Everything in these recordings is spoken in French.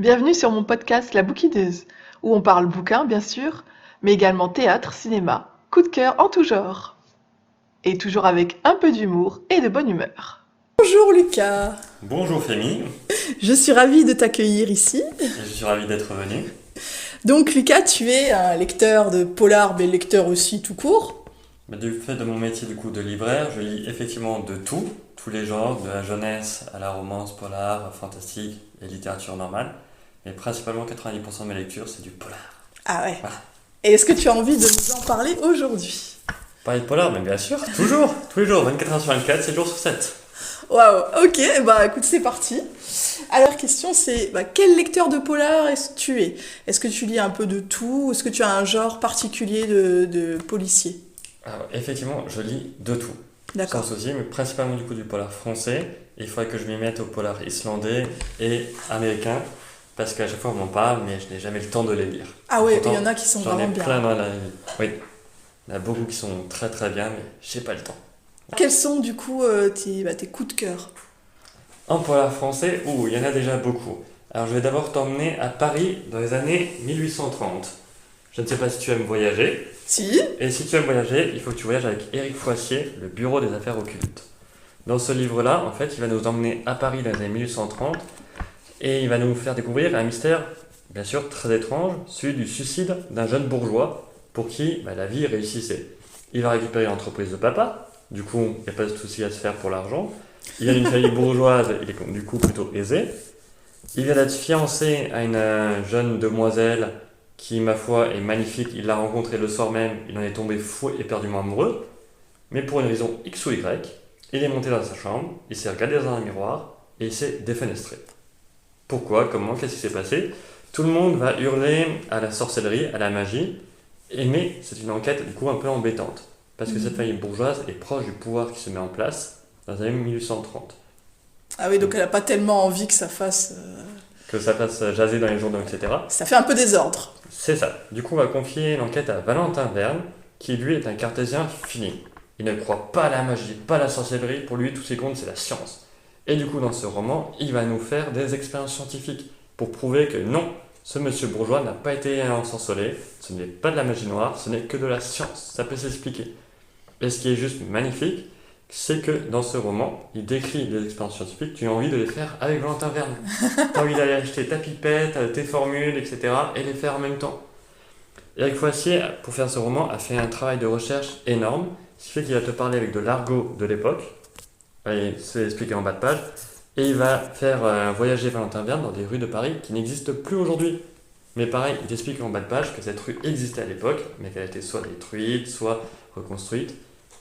Bienvenue sur mon podcast La Bouquineuse, où on parle bouquins bien sûr, mais également théâtre, cinéma, coup de cœur en tout genre. Et toujours avec un peu d'humour et de bonne humeur. Bonjour Lucas, Bonjour Fémi, je suis ravie de t'accueillir ici. et je suis ravi d'être venu. Donc Lucas, tu es un lecteur de polar, mais lecteur aussi tout court. Du fait de mon métier de libraire, je lis effectivement de tout, tous les genres, de la jeunesse à la romance, polar, fantastique et littérature normale. Mais principalement 90% de mes lectures, c'est du polar. Ah ouais. Voilà. Et est-ce que tu as envie de nous en parler aujourd'hui? Parler de polar, mais bien sûr, toujours, tous les jours, 24 heures sur 24, 7 jours sur 7. Waouh, ok, bah écoute, c'est parti. Alors, la question c'est, quel lecteur de polar est-ce que tu es? Est-ce que tu lis un peu de tout? Ou est-ce que tu as un genre particulier de policier? Alors, effectivement, je lis de tout. D'accord. Sans souci, mais principalement du polar français. Il faudrait que je m'y mette au polar islandais et américain, parce qu'à chaque fois on m'en parle, mais je n'ai jamais le temps de les lire. Ah ouais, il Pourtant, y en a qui sont j'en ai vraiment bien. plein dans la vie. Oui, il y en a beaucoup qui sont très très bien, mais j'ai pas le temps. Quels sont du coup tes coups de cœur? En polar français, il y en a déjà beaucoup. Alors je vais d'abord t'emmener à Paris dans les années 1830. Je ne sais pas si tu aimes voyager, Si. et si tu aimes voyager, il faut que tu voyages avec Éric Foissier, le Bureau des Affaires Occultes. Dans ce livre-là, en fait, il va nous emmener à Paris dans les années 1830, et il va nous faire découvrir un mystère, bien sûr, très étrange, celui du suicide d'un jeune bourgeois pour qui la vie réussissait. Il va récupérer l'entreprise de papa, du coup, il n'y a pas de souci à se faire pour l'argent. Il vient d'une famille bourgeoise, il est du coup plutôt aisé. Il vient d'être fiancé à une jeune demoiselle qui, ma foi, est magnifique. Il l'a rencontrée le soir même, il en est tombé fou et éperdument amoureux. Mais pour une raison X ou Y, il est monté dans sa chambre, il s'est regardé dans un miroir et il s'est défenestré. Pourquoi? Comment? Qu'est-ce qui s'est passé? Tout le monde va hurler à la sorcellerie, à la magie, mais c'est une enquête du coup un peu embêtante. Parce que cette famille bourgeoise est proche du pouvoir qui se met en place dans les années 1830. Ah oui, donc elle n'a pas tellement envie que ça fasse... Que ça fasse jaser dans les journaux, etc. Ça fait un peu désordre. C'est ça. Du coup, on va confier l'enquête à Valentin Verne, qui lui est un cartésien fini. Il ne croit pas à la magie, pas à la sorcellerie. Pour lui, tout ce qui compte, c'est la science. Et du coup, dans ce roman, il va nous faire des expériences scientifiques pour prouver que non, ce monsieur bourgeois n'a pas été ensorcelé, ce n'est pas de la magie noire, ce n'est que de la science. Ça peut s'expliquer. Et ce qui est juste magnifique, c'est que dans ce roman, il décrit des expériences scientifiques, tu as envie de les faire avec Valentin Verne. Tu as envie d'aller acheter ta pipette, tes formules, etc. et les faire en même temps. Éric Foissier, pour faire ce roman, a fait un travail de recherche énorme, ce qui fait qu'il va te parler avec de l'argot de l'époque, et c'est expliqué en bas de page, et il va faire voyager Valentin Verne dans des rues de Paris qui n'existent plus aujourd'hui. Mais pareil, il t'explique en bas de page que cette rue existait à l'époque, mais qu'elle a été soit détruite, soit reconstruite.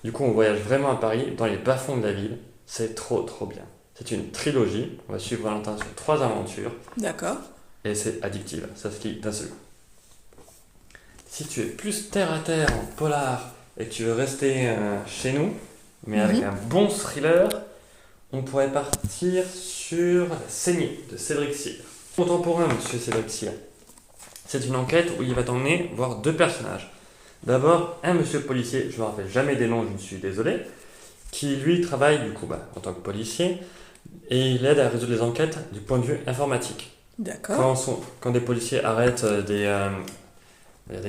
Du coup, on voyage vraiment à Paris, dans les bas-fonds de la ville. C'est trop, trop bien. C'est une trilogie. On va suivre Valentin sur 3 aventures. D'accord. Et c'est addictif. Ça se lit d'un seul coup. Si tu es plus terre à terre en polar et que tu veux rester chez nous, mais avec un bon thriller, on pourrait partir sur La Saignée de Cédric Cyr. Contemporain, monsieur Cédric Cyr. C'est une enquête où il va t'emmener voir 2 personnages. D'abord, un monsieur policier, je ne me rappelle jamais des noms, je me suis désolé, qui lui travaille du coup en tant que policier et il aide à résoudre les enquêtes du point de vue informatique. D'accord. Quand des policiers arrêtent des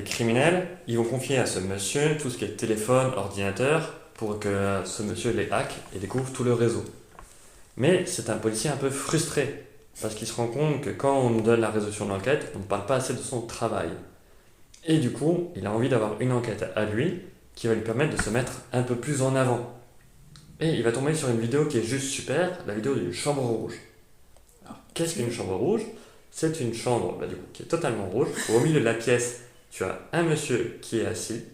criminels, ils vont confier à ce monsieur tout ce qui est téléphone, ordinateur, pour que ce monsieur les hack et découvre tout le réseau. Mais c'est un policier un peu frustré, parce qu'il se rend compte que quand on nous donne la résolution de l'enquête, on ne parle pas assez de son travail. Et du coup, il a envie d'avoir une enquête à lui qui va lui permettre de se mettre un peu plus en avant. Et il va tomber sur une vidéo qui est juste super, la vidéo d'une chambre rouge. Alors, qu'est-ce qu'une chambre rouge? C'est une chambre du coup, qui est totalement rouge. Au milieu de la pièce, tu as un monsieur qui est assis,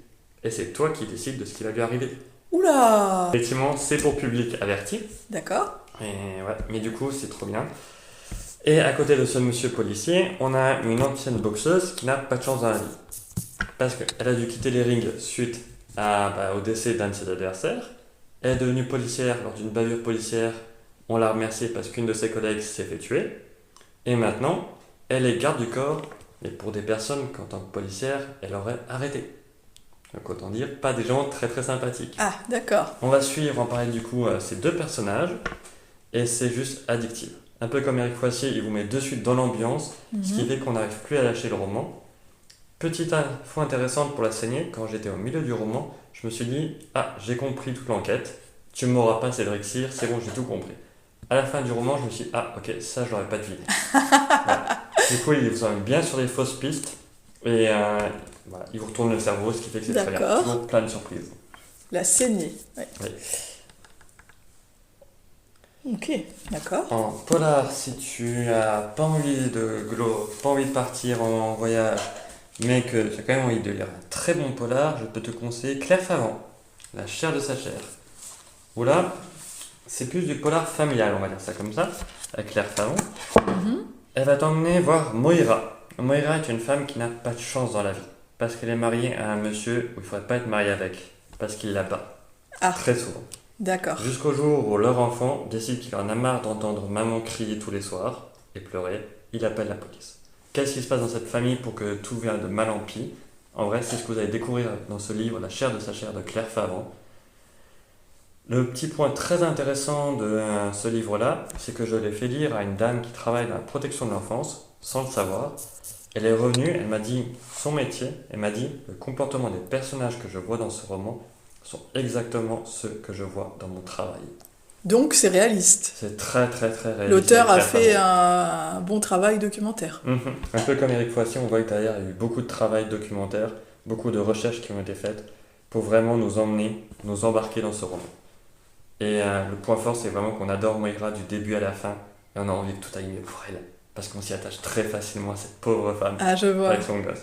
et c'est toi qui décides de ce qui va lui arriver. Oula! Effectivement, c'est pour public averti. D'accord. Et ouais, mais du coup, c'est trop bien. Et à côté de ce monsieur policier, on a une ancienne boxeuse qui n'a pas de chance dans la vie. Parce qu'elle a dû quitter les rings suite au décès d'un de ses adversaires. Elle est devenue policière lors d'une bavure policière. On l'a remerciée parce qu'une de ses collègues s'est fait tuer. Et maintenant, elle est garde du corps, mais pour des personnes qu'en tant que policière, elle aurait arrêté. Donc autant dire, pas des gens très très sympathiques. Ah, d'accord. On va suivre en parallèle du coup ces 2 personnages, et c'est juste addictif. Un peu comme Eric Foissier, il vous met de suite dans l'ambiance, ce qui fait qu'on n'arrive plus à lâcher le roman. Petite info intéressante pour la saignée, quand j'étais au milieu du roman, je me suis dit « Ah, j'ai compris toute l'enquête, tu m'auras pas Cédric Cyr, c'est bon, j'ai tout compris. » À la fin du roman, je me suis dit « Ah, ok, ça, je l'aurais pas deviné. » Voilà. Du coup, il vous emmène bien sur des fausses pistes, et voilà, il vous retourne le cerveau, ce qui fait que c'est très bien, D'accord. toujours plein de surprises. La saignée. Ouais. Oui. Ok, d'accord. En polar, si tu as pas envie pas envie de partir en voyage, mais que tu as quand même envie de lire un très bon polar, je peux te conseiller Claire Favant, La chair de sa chair. Où là, c'est plus du polar familial, on va dire ça comme ça, avec Claire Favant. Elle va t'emmener voir Moira. Moira est une femme qui n'a pas de chance dans la vie, parce qu'elle est mariée à un monsieur où il ne faudrait pas être marié avec, parce qu'il l'a pas. Ah. Très souvent. D'accord. Jusqu'au jour où leur enfant décide qu'il en a marre d'entendre maman crier tous les soirs et pleurer, il appelle la police. Qu'est-ce qui se passe dans cette famille pour que tout vienne de mal en pis? En vrai, c'est ce que vous allez découvrir dans ce livre, La chair de sa chair de Claire Favant. Le petit point très intéressant de ce livre-là, c'est que je l'ai fait lire à une dame qui travaille dans la protection de l'enfance, sans le savoir. Elle est revenue, elle m'a dit son métier, elle m'a dit le comportement des personnages que je vois dans ce roman sont exactement ceux que je vois dans mon travail. Donc c'est réaliste. C'est très très très réaliste. L'auteur a fait un bon travail documentaire. Un peu comme Eric Foissier, on voit que derrière il y a eu beaucoup de travail documentaire, beaucoup de recherches qui ont été faites pour vraiment nous emmener, nous embarquer dans ce roman. Et le point fort, c'est vraiment qu'on adore Moira du début à la fin et on a envie de tout aligner pour elle parce qu'on s'y attache très facilement à cette pauvre femme Je vois. avec son gosse.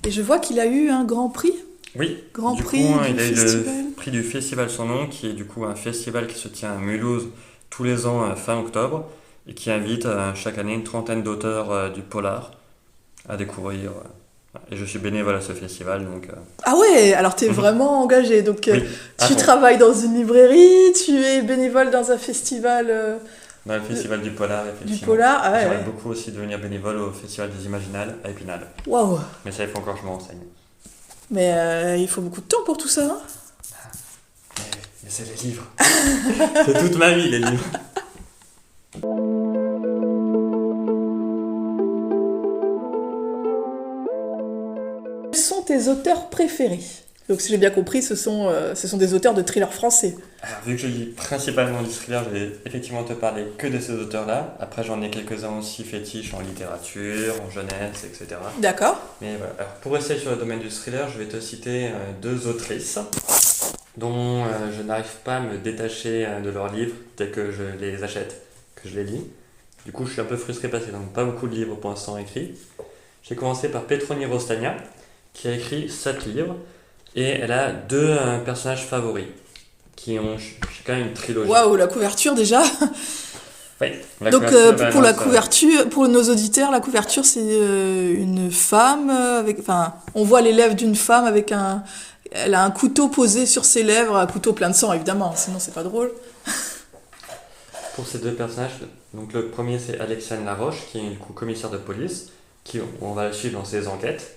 Et je vois qu'il a eu un grand prix. Oui, Grand du prix coup, du il a eu festival. le prix du Festival Son Nom, qui est du coup un festival qui se tient à Mulhouse tous les ans fin octobre et qui invite chaque année une trentaine d'auteurs du polar à découvrir. Et je suis bénévole à ce festival, donc... Ah ouais, alors t'es vraiment engagé. Donc Oui, tu travailles dans une librairie, tu es bénévole dans un festival dans le festival du polar, effectivement. du polar. Ah ouais, J'aimerais ouais. beaucoup aussi devenir bénévole au festival des Imaginales à Épinal. Waouh. Mais ça, il faut encore que je me renseigne. Mais il faut beaucoup de temps pour tout ça. Hein. Mais c'est les livres. C'est toute ma vie, les livres. Quels sont tes auteurs préférés? Donc si j'ai bien compris, ce sont des auteurs de thrillers français. Alors, vu que je lis principalement du thriller, je vais effectivement te parler que de ces auteurs-là. Après, j'en ai quelques-uns aussi fétiches en littérature, en jeunesse, etc. D'accord. Mais voilà. Alors, pour rester sur le domaine du thriller, je vais te citer deux autrices dont je n'arrive pas à me détacher de leurs livres dès que je les achète, que je les lis. Du coup, je suis un peu frustré parce qu'ils n'ont pas beaucoup de livres pour l'instant écrits. J'ai commencé par Petroni Rostagna, qui a écrit 7 livres, et elle a deux personnages favoris, qui ont chacun une trilogie. Waouh, la couverture déjà. Oui, Donc pour la annonce, couverture, pour nos auditeurs, la couverture c'est une femme avec, enfin, on voit les lèvres d'une femme avec elle a un couteau posé sur ses lèvres, un couteau plein de sang évidemment, sinon c'est pas drôle. Pour ces deux personnages, donc le premier c'est Alexandre Laroche, qui est du coup commissaire de police, on va le suivre dans ses enquêtes,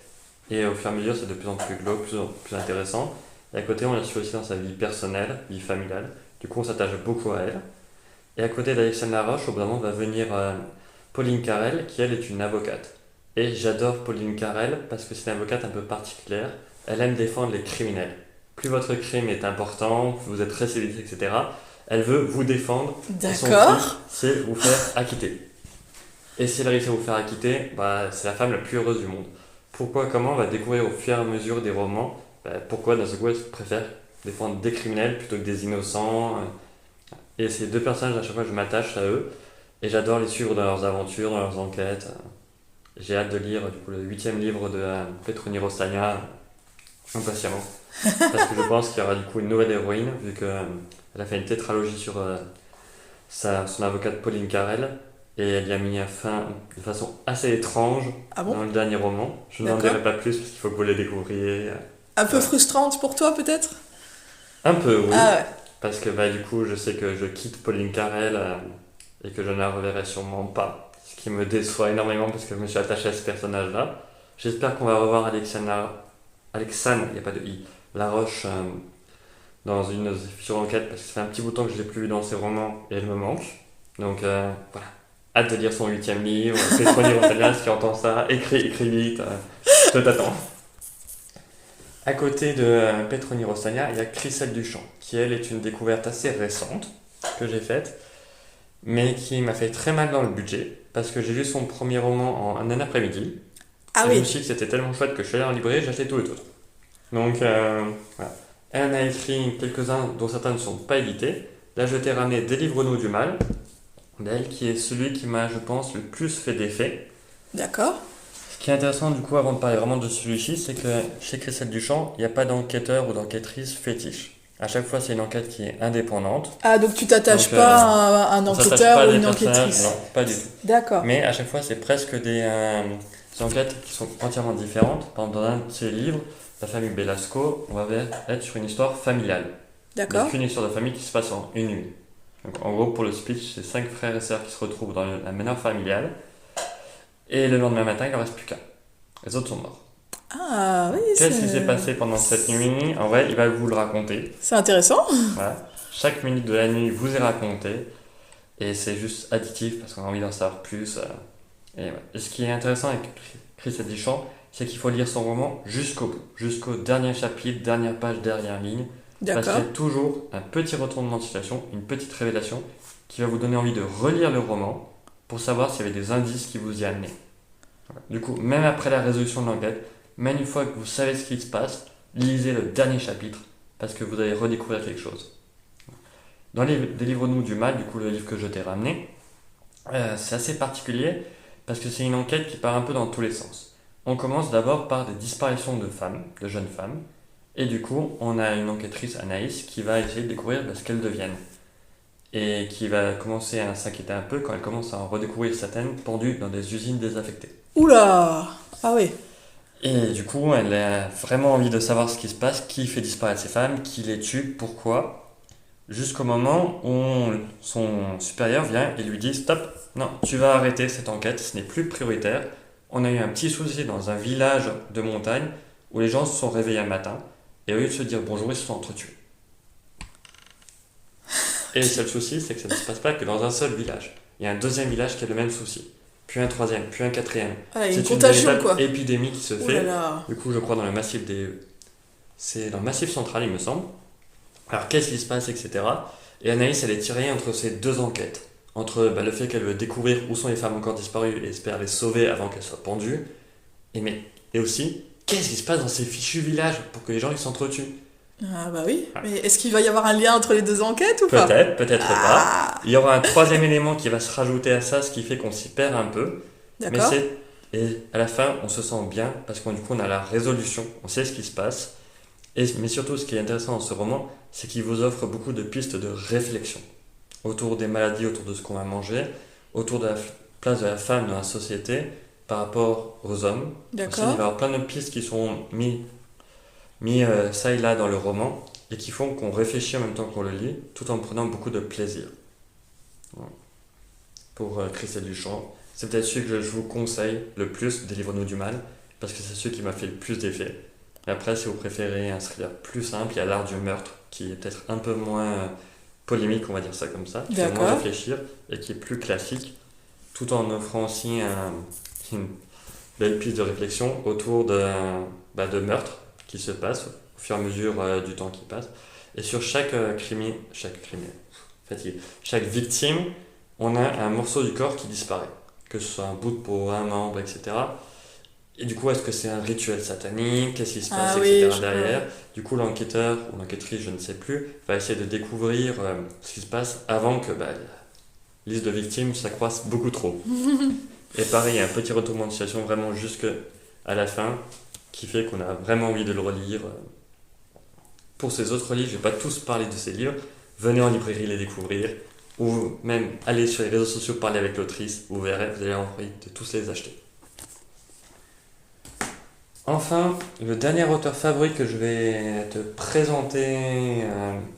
et au fur et à mesure c'est de plus en plus glauque, plus intéressant. Et à côté on la suit aussi dans sa vie personnelle, vie familiale, du coup on s'attache beaucoup à elle. Et à côté d'Alexandre Laroche, au bout d'un moment va venir Pauline Carrel, qui elle est une avocate. Et j'adore Pauline Carrel parce que c'est une avocate un peu particulière, elle aime défendre les criminels. Plus votre crime est important, vous êtes récidiviste, etc., elle veut vous défendre. Et son D'accord. but, c'est vous faire acquitter. Et si elle réussit à vous faire acquitter, c'est la femme la plus heureuse du monde. Pourquoi, comment, on va découvrir au fur et à mesure des romans pourquoi dans ce coup elle préfère défendre des criminels plutôt que des innocents. Et ces deux personnages, à chaque fois je m'attache à eux et j'adore les suivre dans leurs aventures, dans leurs enquêtes. J'ai hâte de lire du coup, le 8e livre de Petroni Rostagna impatiemment. Parce que je pense qu'il y aura du coup une nouvelle héroïne, vu qu'elle a fait une tétralogie sur son avocate Pauline Carrel, et elle y a mis fin de façon assez étrange dans le dernier roman. Je n'en dirai pas plus parce qu'il faut que vous les découvriez. Un peu frustrante pour toi peut-être? Un peu, oui. Ah ouais. Parce que du coup, je sais que je quitte Pauline Carrel et que je ne la reverrai sûrement pas. Ce qui me déçoit énormément parce que je me suis attaché à ce personnage-là. J'espère qu'on va revoir Alexandre, il n'y a pas de i, Laroche dans une future enquête parce que ça fait un petit bout de temps que je ne l'ai plus vu dans ses romans et elle me manque. Donc voilà, hâte de lire son 8e livre. Petroni Rossagna, si tu entends ça, écris vite, je t'attends. À côté de Petroni Rossagna, il y a Christelle Duchamp, qui elle est une découverte assez récente que j'ai faite, mais qui m'a fait très mal dans le budget, parce que j'ai lu son premier roman en un après-midi, Ah et je me oui, suis dit que c'était tellement chouette que je suis allé en librairie et j'ai acheté tous les autres. Donc voilà. Elle en a écrit quelques-uns dont certains ne sont pas édités. Là, je t'ai ramené Délivre-nous du mal, d'elle, qui est celui qui m'a, je pense, le plus fait d'effet. d'accord. Ce qui est intéressant, du coup, avant de parler vraiment de celui-ci, c'est que chez Christelle Duchamp, il n'y a pas d'enquêteur ou d'enquêtrice fétiche. À chaque fois, c'est une enquête qui est indépendante. Ah, donc tu t'attaches Donc, pas à un on s'attache enquêteur pas à ou des une personnages, enquêtrice. non, pas du tout. D'accord. Mais à chaque fois, c'est presque des enquêtes qui sont entièrement différentes. Par exemple, dans un de ses livres, La famille Belasco, on va être sur une histoire familiale. D'accord. Donc une histoire de famille qui se passe en une nuit. Donc en gros, pour le speech, c'est 5 frères et sœurs qui se retrouvent dans la manœuvre familiale. Et le lendemain matin, il ne en reste plus qu'un. Les autres sont morts. Ah oui, Qu'est-ce qui s'est passé pendant cette nuit? En vrai, il va vous le raconter. c'est intéressant. Voilà. Chaque minute de la nuit vous est racontée. Et c'est juste additif parce qu'on a envie d'en savoir plus. Et, ouais. Et ce qui est intéressant avec Christelle Duchamp, c'est qu'il faut lire son roman jusqu'au bout. Jusqu'au dernier chapitre, dernière page, dernière ligne. Parce qu'il y D'accord. a toujours un petit retournement de situation, une petite révélation qui va vous donner envie de relire le roman pour savoir s'il y avait des indices qui vous y amenaient. Voilà. Du coup, même après la résolution de l'enquête, même une fois que vous savez ce qui se passe, lisez le dernier chapitre parce que vous allez redécouvrir quelque chose. Dans Délivre-nous du mal, du coup le livre que je t'ai ramené, c'est assez particulier parce que c'est une enquête qui part un peu dans tous les sens. On commence d'abord par des disparitions de femmes, de jeunes femmes, et du coup on a une enquêtrice, Anaïs, qui va essayer de découvrir ce qu'elles deviennent. Et qui va commencer à s'inquiéter un peu quand elle commence à en redécouvrir certaines pendues dans des usines désaffectées. Oula. Ah oui. Et du coup, elle a vraiment envie de savoir ce qui se passe, qui fait disparaître ces femmes, qui les tue, pourquoi, jusqu'au moment où son supérieur vient et lui dit stop, non, tu vas arrêter cette enquête, ce n'est plus prioritaire. On a eu un petit souci dans un village de montagne où les gens se sont réveillés un matin et au lieu de se dire bonjour, ils se sont entretués. Et le seul souci, c'est que ça ne se passe pas que dans un seul village. Il y a un deuxième village qui a le même souci, puis un troisième, puis un quatrième. Ah, une C'est une contagion véritable quoi. épidémie qui se Oh fait. là là. Du coup, je crois dans le massif c'est dans le massif central, il me semble. Alors, qu'est-ce qui se passe, etc. Et Anaïs, elle est tirée entre ces deux enquêtes. Entre le fait qu'elle veut découvrir où sont les femmes encore disparues et espère les sauver avant qu'elles soient pendues. Et aussi, qu'est-ce qui se passe dans ces fichus villages pour que les gens ils s'entretuent? Ah bah oui. Ouais. Mais est-ce qu'il va y avoir un lien entre les deux enquêtes ou pas? Peut-être, peut-être pas. Ah, Il y aura un troisième élément qui va se rajouter à ça, ce qui fait qu'on s'y perd un peu. Mais d'accord. et à la fin, on se sent bien parce qu'on du coup on a la résolution, on sait ce qui se passe. Mais surtout, ce qui est intéressant dans ce roman, c'est qu'il vous offre beaucoup de pistes de réflexion autour des maladies, autour de ce qu'on va manger, autour de la place de la femme dans la société par rapport aux hommes. Aussi, il va y D'accord. avoir plein de pistes qui sont mis ça et là dans le roman et qui font qu'on réfléchit en même temps qu'on le lit, tout en prenant beaucoup de plaisir. Voilà. Pour Christelle Duchamp, c'est peut-être celui que je vous conseille le plus, Délivre-nous du mal, parce que c'est celui qui m'a fait le plus d'effet. Et après, si vous préférez un thriller plus simple, il y a L'art du meurtre, qui est peut-être un peu moins polémique, on va dire ça comme ça, qui fait moins D'accord. réfléchir et qui est plus classique, tout en offrant aussi une belle piste de réflexion autour de meurtres qui se passent au fur et à mesure du temps qui passe. Et sur chaque fatigué, chaque victime, on a un morceau du corps qui disparaît, que ce soit un bout de peau, un membre, etc. Et du coup, est-ce que c'est un rituel satanique? Qu'est-ce qui se passe, Ah oui, etc. je derrière? vois. Du coup, l'enquêteur ou l'enquêtrice, je ne sais plus, va essayer de découvrir ce qui se passe avant que la liste de victimes s'accroisse beaucoup trop. Et pareil, il y a un petit retournement de situation vraiment jusque à la fin qui fait qu'on a vraiment envie de le relire. Pour ces autres livres, je ne vais pas tous parler de ces livres. Venez en librairie les découvrir ou même allez sur les réseaux sociaux parler avec l'autrice. Vous verrez, vous allez avoir envie de tous les acheter. Enfin, le dernier auteur favori que je vais te présenter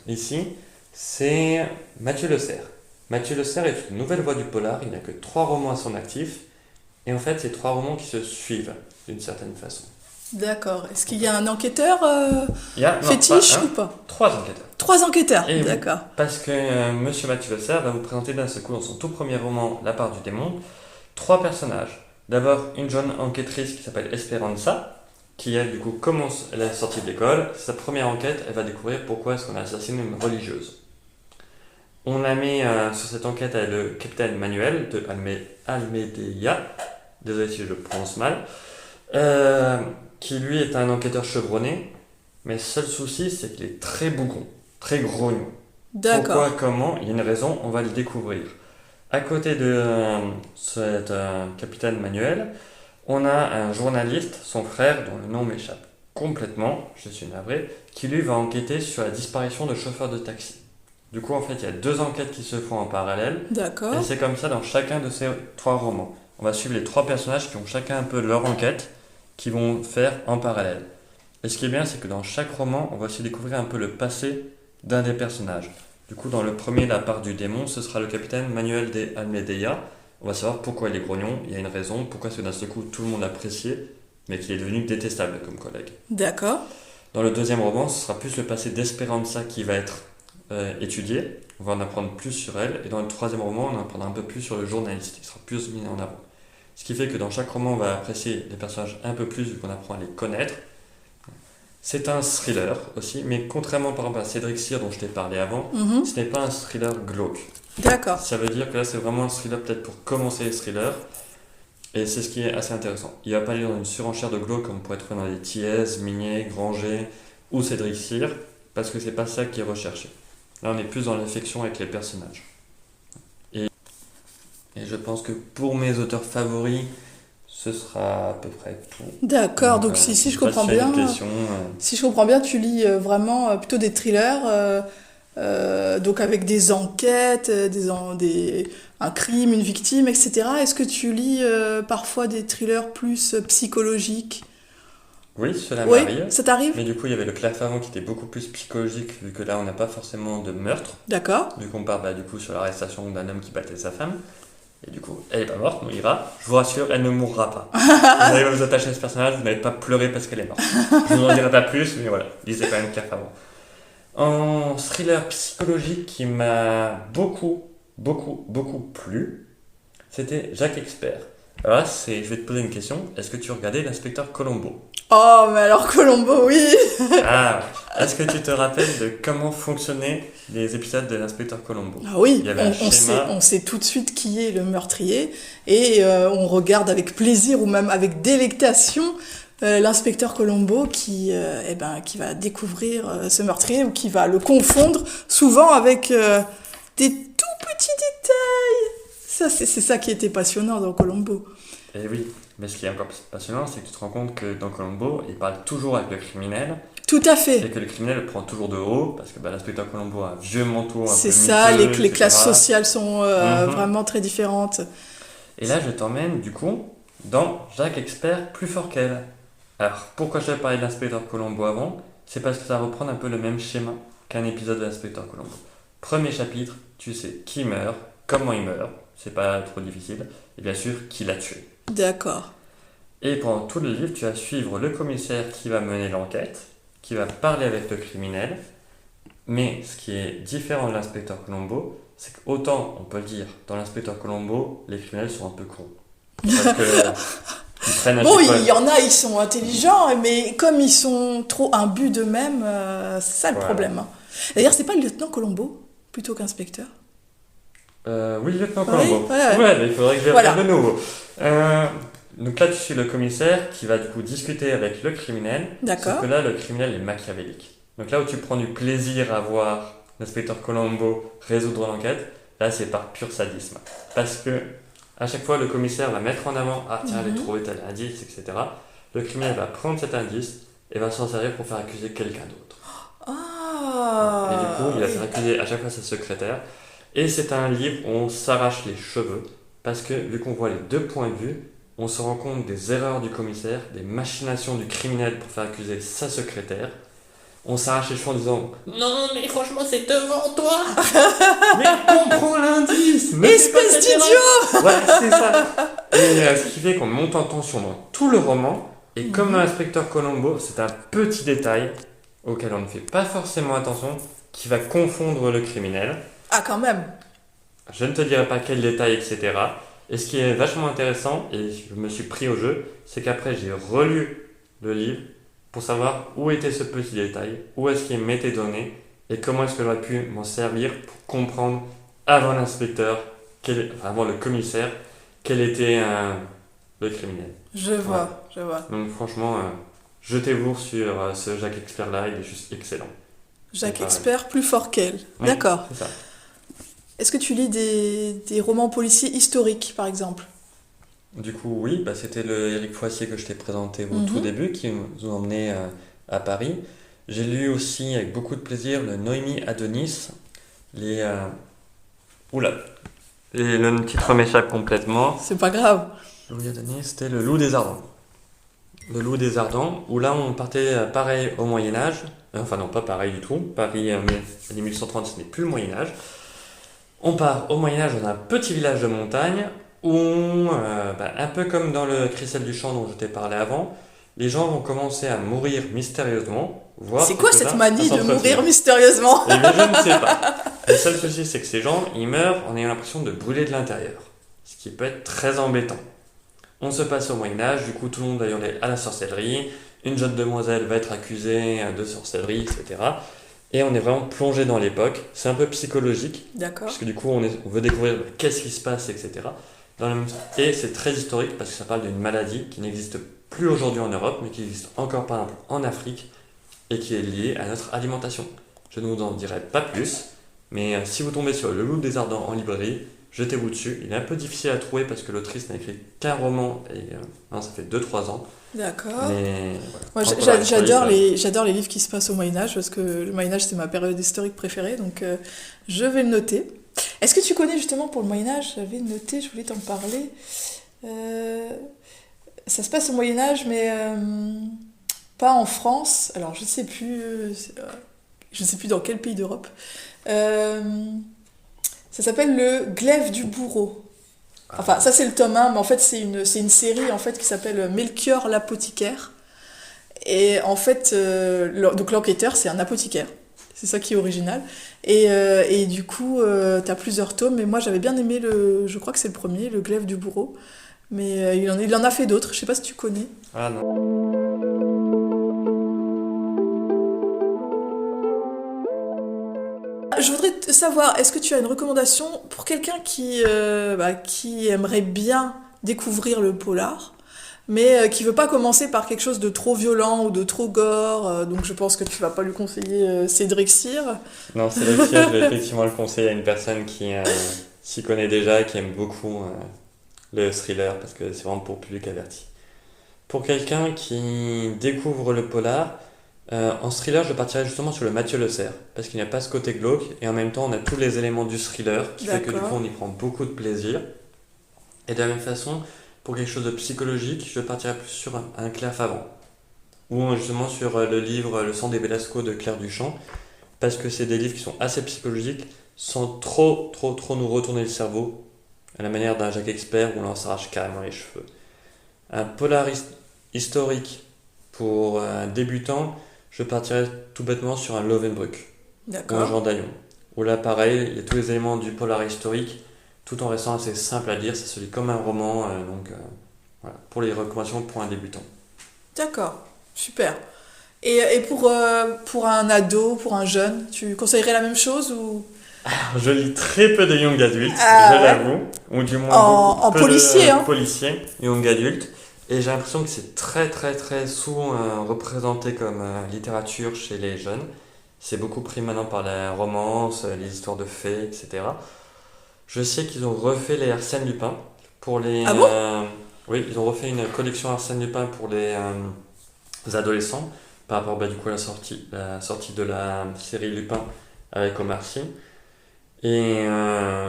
ici, c'est Mathieu Le Serre. Mathieu Le Serre est une nouvelle voix du polar, il n'a que 3 romans à son actif, et en fait, c'est 3 romans qui se suivent d'une certaine façon. D'accord. Est-ce qu'il y a un enquêteur Il y a non, fétiche pas ou un, pas? 3 enquêteurs. 3 enquêteurs, Et oui, d'accord. parce que Monsieur Mathieu Vasseur va vous présenter d'un seul coup dans son tout premier roman, La part du démon, 3 personnages. D'abord, une jeune enquêtrice qui s'appelle Esperanza, qui elle, du coup, commence, elle est sortie de l'école. Sa première enquête, elle va découvrir pourquoi est-ce qu'on a assassiné une religieuse. On a mis sur cette enquête le capitaine Manuel de Almedia, désolé si je le prononce mal, qui lui est un enquêteur chevronné, mais seul souci, c'est qu'il est très bougon, très grognon. D'accord. Pourquoi, comment? Il y a une raison, on va le découvrir. À côté de cet capitaine Manuel, on a un journaliste, son frère, dont le nom m'échappe complètement, je suis navré, qui lui va enquêter sur la disparition de chauffeurs de taxi. Du coup, en fait, il y a 2 enquêtes qui se font en parallèle, D'accord. et c'est comme ça dans chacun de ces 3 romans. On va suivre les 3 personnages qui ont chacun un peu leur enquête, qui vont faire en parallèle. Et ce qui est bien, c'est que dans chaque roman, on va aussi découvrir un peu le passé d'un des personnages. Du coup, dans le premier, La part du démon, ce sera le capitaine Manuel de Almeida. On va savoir pourquoi il est grognon, il y a une raison, pourquoi c'est d'un seul coup tout le monde l'appréciait, mais qu'il est devenu détestable comme collègue. D'accord. Dans le deuxième roman, ce sera plus le passé d'Esperanza qui va être étudié. On va en apprendre plus sur elle. Et dans le troisième roman, on en apprendra un peu plus sur le journaliste. Il sera plus mis en avant. Ce qui fait que dans chaque roman, on va apprécier les personnages un peu plus vu qu'on apprend à les connaître. C'est un thriller aussi, mais contrairement par exemple à Cédric Cyr dont je t'ai parlé avant, ce n'est pas un thriller glauque. D'accord. Ça veut dire que là, c'est vraiment un thriller peut-être pour commencer les thrillers. Et c'est ce qui est assez intéressant. Il ne va pas aller dans une surenchère de glauque comme on pourrait trouver dans les Thiès, Mignet, Granger ou Cédric Cyr, parce que c'est pas ça qui est recherché. Là, on est plus dans l'affection avec les personnages. Et je pense que pour mes auteurs favoris, ce sera à peu près tout. D'accord. Donc si je comprends bien, si je comprends bien, tu lis vraiment plutôt des thrillers, donc avec des enquêtes, un crime, une victime, etc. Est-ce que tu lis parfois des thrillers plus psychologiques? Oui, cela Oui, m'arrive. ça t'arrive? Mais du coup, il y avait le Clafavant qui était beaucoup plus psychologique, vu que là, on n'a pas forcément de meurtre. D'accord. Vu qu'on part du coup sur l'arrestation d'un homme qui battait sa femme. Et du coup, elle n'est pas morte, on ira. Je vous rassure, elle ne mourra pas. Vous allez vous attacher à ce personnage, vous n'allez pas pleurer parce qu'elle est morte. Je ne vous en dirai pas plus, mais voilà, lisez quand même Clafavant. En thriller psychologique qui m'a beaucoup plu, c'était Jacques Expert. Alors là, je vais te poser une question. Est-ce que tu regardais l'inspecteur Colombo? Oh, mais alors Colombo, oui. Ah, est-ce que tu te rappelles de comment fonctionnaient les épisodes de l'inspecteur Colombo? Ah oui, Il y avait un schéma. on sait tout de suite qui est le meurtrier et on regarde avec plaisir ou même avec délectation l'inspecteur Colombo qui va découvrir ce meurtrier ou qui va le confondre souvent avec des tout petits détails. Ça, c'est ça qui était passionnant dans Colombo. Et oui, mais ce qui est encore plus passionnant, c'est que tu te rends compte que dans Colombo, il parle toujours avec le criminel. Tout à fait. Et que le criminel le prend toujours de haut, parce que l'inspecteur Colombo a un vieux manteau, un c'est peu ça, miteux, les classes etc. sociales sont vraiment très différentes. Et là, je t'emmène, du coup, dans Jacques Expert plus fort qu'elle. Alors, pourquoi je t'avais parlé de l'inspecteur Colombo avant? C'est parce que ça reprend un peu le même schéma qu'un épisode de l'inspecteur Colombo. Premier chapitre, tu sais qui meurt, comment il meurt, c'est pas trop difficile, et bien sûr, qui l'a tué. D'accord. Et pendant tout le livre, tu vas suivre le commissaire qui va mener l'enquête, qui va parler avec le criminel. Mais ce qui est différent de l'inspecteur Colombo, c'est qu'autant, on peut le dire, dans l'inspecteur Colombo, les criminels sont un peu cons. Parce que ils prennent Bon, il y en a, ils sont intelligents, mais comme ils sont trop imbus d'eux-mêmes, c'est ça le problème. Hein. D'ailleurs, c'est pas le lieutenant Colombo plutôt qu'inspecteur? Oui, le lieutenant Colombo. Ouais. Ouais, mais il faudrait que je regarde de nouveau. Donc là, tu suis le commissaire qui va du coup discuter avec le criminel. D'accord. Sauf que là, le criminel est machiavélique. Donc là où tu prends du plaisir à voir l'inspecteur Colombo résoudre l'enquête, là c'est par pur sadisme. Parce que à chaque fois, le commissaire va mettre en avant, ah tiens, j'ai trouvé tel indice, etc. Le criminel va prendre cet indice et va s'en servir pour faire accuser quelqu'un d'autre. Ah. Et du coup, il va faire accuser à chaque fois sa secrétaire. Et c'est un livre où on s'arrache les cheveux. Parce que vu qu'on voit les deux points de vue, on se rend compte des erreurs du commissaire, des machinations du criminel pour faire accuser sa secrétaire. On s'arrache les cheveux en disant « Non, mais franchement, c'est devant toi. Mais comprends l'indice. Espèce d'idiot !» Ouais, c'est ça. Et ce qui fait qu'on monte en tension dans tout le roman. Et comme dans l'inspecteur Colombo, c'est un petit détail auquel on ne fait pas forcément attention qui va confondre le criminel. Ah, quand même. Je ne te dirai pas quel détail, etc. Et ce qui est vachement intéressant, et je me suis pris au jeu, c'est qu'après j'ai relu le livre pour savoir où était ce petit détail, où est-ce qu'il m'était donné, et comment est-ce que j'aurais pu m'en servir pour comprendre avant l'inspecteur, avant le commissaire, quel était le criminel. Je vois, je vois. Donc franchement, jetez-vous sur ce Jacques Expert là, il est juste excellent. Jacques Expert, plus fort qu'elle. Oui, D'accord. c'est ça. Est-ce que tu lis des romans policiers historiques, par exemple? Du coup, oui, c'était le Éric Foissier que je t'ai présenté au tout Mhm. début qui nous a emmenés à Paris. J'ai lu aussi avec beaucoup de plaisir le Noémie Adonis. Oula, le titre m'échappe complètement. C'est pas grave. Noémie Adonis, c'était Le Loup des Ardents. Le Loup des Ardents, où là on partait pareil au Moyen-Âge. Enfin non, pas pareil du tout. Paris, les 1130, ce n'est plus le Moyen-Âge. On part au Moyen-Âge dans un petit village de montagne où, un peu comme dans le Christelle du Champ dont je t'ai parlé avant, les gens vont commencer à mourir mystérieusement, voire C'est quoi cette quelques-uns manie à de mourir s'entretuer. mystérieusement? Eh bien, je ne sais pas. Le seul souci, c'est que ces gens, ils meurent en ayant l'impression de brûler de l'intérieur, ce qui peut être très embêtant. On se passe au Moyen-Âge, du coup, tout le monde va y aller à la sorcellerie, une jeune demoiselle va être accusée de sorcellerie, etc. Et on est vraiment plongé dans l'époque. C'est un peu psychologique, D'accord. parce que du coup, on veut découvrir qu'est-ce qui se passe, etc. Et c'est très historique, parce que ça parle d'une maladie qui n'existe plus aujourd'hui en Europe, mais qui existe encore, par exemple, en Afrique, et qui est liée à notre alimentation. Je ne vous en dirai pas plus, mais si vous tombez sur Le Loup des Ardents en librairie, jetez-vous dessus. Il est un peu difficile à trouver parce que l'autrice n'a écrit qu'un roman et ça fait 2-3 ans. D'accord. Mais Moi, voilà. Encore j'adore les livres qui se passent au Moyen-Âge parce que le Moyen-Âge, c'est ma période historique préférée, donc je vais le noter. Est-ce que tu connais justement pour le Moyen-Âge? J'avais noté, je voulais t'en parler. Ça se passe au Moyen-Âge, mais pas en France. Alors, je sais plus dans quel pays d'Europe. Euh, Ça s'appelle le Glaive du bourreau. Enfin, ça c'est le tome 1, mais en fait c'est une série en fait qui s'appelle Melchior l'apothicaire. Et en fait, donc l'enquêteur c'est un apothicaire. C'est ça qui est original. Et du coup, t'as plusieurs tomes. Mais moi j'avais bien aimé je crois que c'est le premier, le Glaive du bourreau. Mais il en a fait d'autres. Je sais pas si tu connais. Ah non. Je voudrais savoir, est-ce que tu as une recommandation pour quelqu'un qui aimerait bien découvrir le polar, mais qui veut pas commencer par quelque chose de trop violent ou de trop gore, donc je pense que tu vas pas lui conseiller Cédric Cyr. Non, c'est le je vais effectivement le conseiller à une personne qui s'y connaît déjà et qui aime beaucoup le thriller parce que c'est vraiment pour public averti. Pour quelqu'un qui découvre le polar, en thriller, je partirais justement sur le Mathieu Le Serre parce qu'il n'y a pas ce côté glauque et en même temps on a tous les éléments du thriller qui fait que du coup on y prend beaucoup de plaisir. Et de la même façon, pour quelque chose de psychologique, je partirais plus sur un Claire Favant ou justement sur le livre Le sang des Belasco de Claire Duchamp parce que c'est des livres qui sont assez psychologiques sans trop nous retourner le cerveau à la manière d'un Jacques Expert où on s'arrache carrément les cheveux. Un polar historique pour un débutant, je partirais tout bêtement sur un Lovenbruck ou un D'accord. Jean Daillon. Où là, pareil, il y a tous les éléments du polar historique, tout en restant assez simple à lire. Ça se lit comme un roman, voilà, pour les recommandations pour un débutant. D'accord, super. Et pour un ado, pour un jeune, tu conseillerais la même chose ou Alors, je lis très peu de young adultes, Ah, je ouais. l'avoue, ou du moins En peu policier, de hein. policiers, young adultes. Et j'ai l'impression que c'est très sous-représenté comme littérature chez les jeunes. C'est beaucoup pris maintenant par la romance, les histoires de fées, etc. Je sais qu'ils ont refait les Arsène Lupin pour les. Ah bon Oui, ils ont refait une collection Arsène Lupin pour les adolescents par rapport du coup à la sortie de la série Lupin avec Omar Sy. Et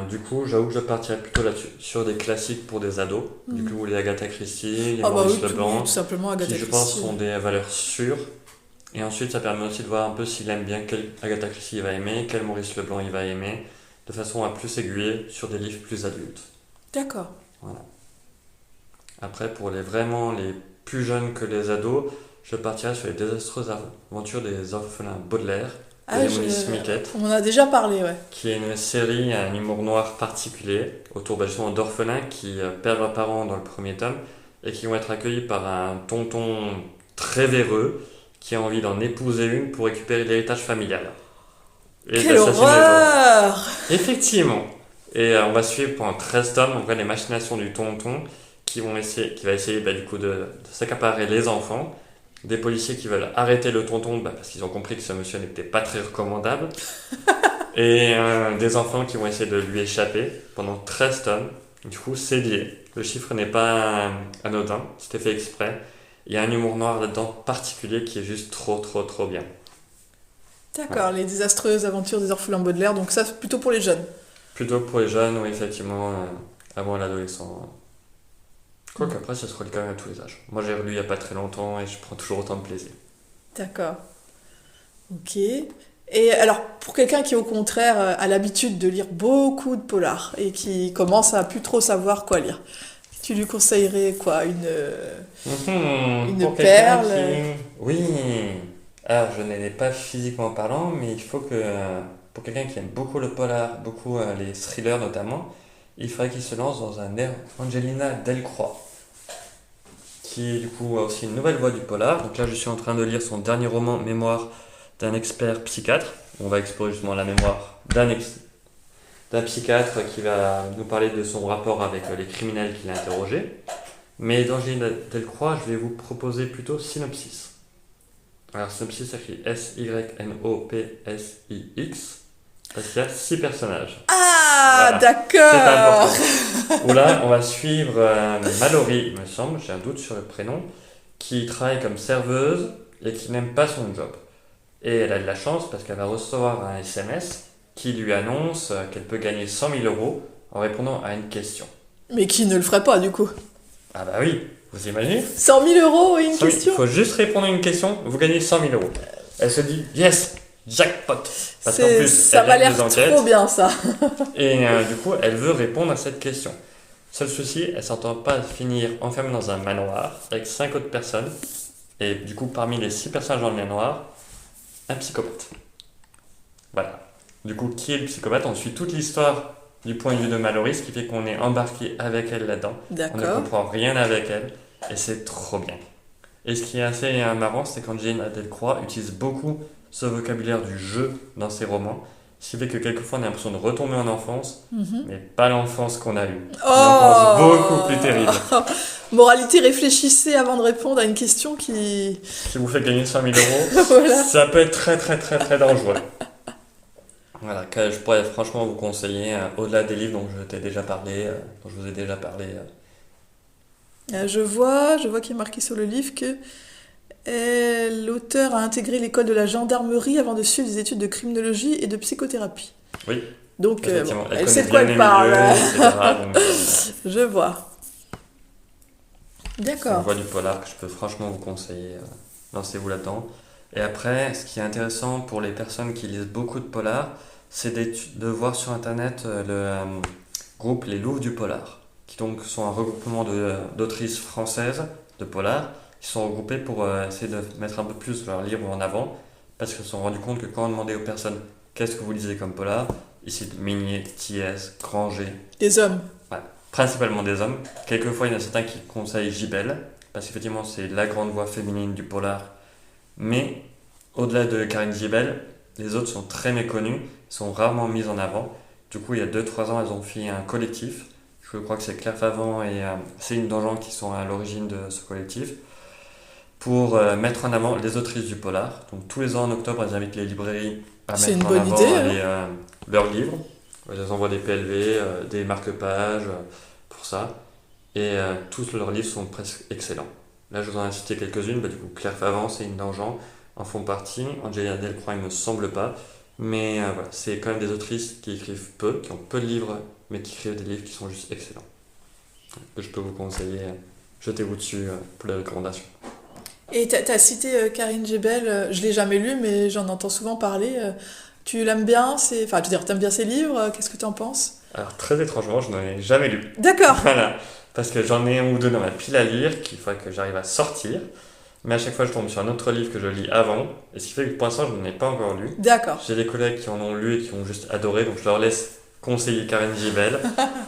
du coup, j'avoue que je partirais plutôt là-dessus, sur des classiques pour des ados. Du coup, les Agatha Christie, les Ah bah Maurice oui, tout, Leblanc, tout simplement Agatha qui je pense Christie. sont des valeurs sûres. Et ensuite, ça permet aussi de voir un peu s'il aime bien quel Agatha Christie il va aimer, quel Maurice Leblanc il va aimer, de façon à plus aiguiller sur des livres plus adultes. D'accord. Voilà. Après, pour vraiment les plus jeune que les ados, je partirai sur les désastreuses aventures des orphelins Baudelaire de Lemony Snicket, on en a déjà parlé, ouais. qui est une série à un humour noir particulier autour justement d'orphelins qui perdent leurs parents dans le premier tome et qui vont être accueillis par un tonton très véreux qui a envie d'en épouser une pour récupérer l'héritage familial. Et Quelle d'assassiner horreur! Effectivement. Et on va suivre pendant 13 tomes en vrai, les machinations du tonton qui va essayer du coup de s'accaparer les enfants, des policiers qui veulent arrêter le tonton parce qu'ils ont compris que ce monsieur n'était pas très recommandable, et des enfants qui vont essayer de lui échapper pendant 13 tomes. Du coup, c'est lié. Le chiffre n'est pas anodin, c'était fait exprès. Il y a un humour noir là-dedans particulier qui est juste trop, trop, trop bien. D'accord, les désastreuses aventures des orphelins Baudelaire, donc ça c'est plutôt pour les jeunes. Plutôt pour les jeunes, oui, effectivement, avant l'adolescent. Quoique après, ça se relie quand même à tous les âges. Moi, j'ai relu il n'y a pas très longtemps et je prends toujours autant de plaisir. D'accord. Ok. Et alors, pour quelqu'un qui au contraire a l'habitude de lire beaucoup de polars et qui commence à plus trop savoir quoi lire, tu lui conseillerais quoi? Une Pour quelqu'un perle? Oui. Alors, je n'ai pas physiquement parlant, mais il faut que, pour quelqu'un qui aime beaucoup le polar, beaucoup les thrillers notamment, il faudrait qu'il se lance dans un air Angelina Delcroix, qui est du coup aussi une nouvelle voie du polar. Donc là, je suis en train de lire son dernier roman, Mémoire d'un expert psychiatre. On va explorer justement la mémoire d'un psychiatre qui va nous parler de son rapport avec les criminels qu'il a interrogés. Mais d'Angelina Delcroix, je vais vous proposer plutôt Synopsis. Alors, Synopsis s'écrit Synopsix, parce qu'il y a 6 personnages. Ah, Voilà. d'accord. C'est important. Où là, on va suivre Mallory, il me semble, j'ai un doute sur le prénom, qui travaille comme serveuse et qui n'aime pas son job. Et elle a de la chance parce qu'elle va recevoir un SMS qui lui annonce qu'elle peut gagner 100 000 euros en répondant à une question. Mais qui ne le ferait pas du coup? Ah bah oui, vous imaginez? 100 000 euros et une 100 000, question? il faut juste répondre à une question, vous gagnez 100 000 euros. Elle se dit, yes, jackpot. Parce qu'en plus, Ça elle m'a aime l'air les enquêtes. trop bien ça. Et du coup, elle veut répondre à cette question. Seul souci, elle s'entend pas finir enfermée dans un manoir avec 5 autres personnes. Et du coup, parmi les 6 personnages dans le manoir, un psychopathe. Voilà. Du coup, qui est le psychopathe? On suit toute l'histoire du point de vue de Mallory, ce qui fait qu'on est embarqué avec elle là-dedans. On ne D'accord. comprend rien avec elle. Et c'est trop bien. Et ce qui est assez marrant, c'est qu'Angelina Delcroix utilise beaucoup ce vocabulaire du jeu dans ses romans. Ce qui fait que quelquefois on a l'impression de retomber en enfance, mais pas l'enfance qu'on a eue. Une enfance beaucoup plus terrible. Moralité, réfléchissez avant de répondre à une question qui... Qui vous fait gagner 100 000 euros, Voilà. ça peut être très très très très dangereux. Voilà, que je pourrais franchement vous conseiller, au-delà des livres dont je t'ai déjà parlé, dont je vous ai déjà parlé. Je vois qu'il est marqué sur le livre que l'auteur a intégré l'école de la gendarmerie avant de suivre des études de criminologie et de psychothérapie. Oui, Donc, effectivement. elle sait de connaît quoi bien elle les parle. milieux, etc. Donc, Je vois. c'est une D'accord. voie du polar que je peux franchement vous conseiller. Lancez-vous là-dedans. Et après, ce qui est intéressant pour les personnes qui lisent beaucoup de polar, c'est de voir sur internet le groupe Les Louves du Polar, qui donc sont un regroupement d'autrices françaises de polar, qui sont regroupées pour essayer de mettre un peu plus leur livre en avant, parce qu'ils se sont rendus compte que quand on demandait aux personnes qu'est-ce que vous lisez comme polar, ici Minier, Thiès, Granger, Les hommes. principalement des hommes. Quelquefois, il y en a certains qui conseillent Gibel, parce qu'effectivement, c'est la grande voix féminine du polar. Mais, au-delà de Karine Gibel, les autres sont très méconnus, sont rarement mises en avant. Du coup, il y a 2-3 ans, elles ont fait un collectif. Je crois que c'est Claire Favant et Céline Dangean qui sont à l'origine de ce collectif, pour mettre en avant les autrices du polar. Donc, tous les ans, en octobre, elles invitent les librairies à C'est mettre une en bonne avant idée, leurs livres. Elles envoient des PLV, des marque-pages pour ça. Et tous leurs livres sont presque excellents. Là, je vous en ai cité quelques-unes. Du coup, Claire Favant, Céline Dangean en font partie. Angelina Delcroix, il me semble pas. Mais voilà, c'est quand même des autrices qui écrivent peu, qui ont peu de livres, mais qui écrivent des livres qui sont juste excellents. Que je peux vous conseiller. Jetez-vous dessus pour les recommandations. Et t'as cité Karine Gébel, je l'ai jamais lu, mais j'en entends souvent parler. Tu l'aimes bien? Enfin, je veux dire, t'aimes bien ces livres? Qu'est-ce que tu en penses? Alors, très étrangement, je n'en ai jamais lu. D'accord, Voilà. Parce que j'en ai un ou deux dans ma pile à lire qu'il faut que j'arrive à sortir. Mais à chaque fois, je tombe sur un autre livre que je lis avant. Et ce qui fait que pour l'instant, je n'en ai pas encore lu. d'accord. J'ai des collègues qui en ont lu et qui ont juste adoré. Donc, je leur laisse conseiller Karen Gibel.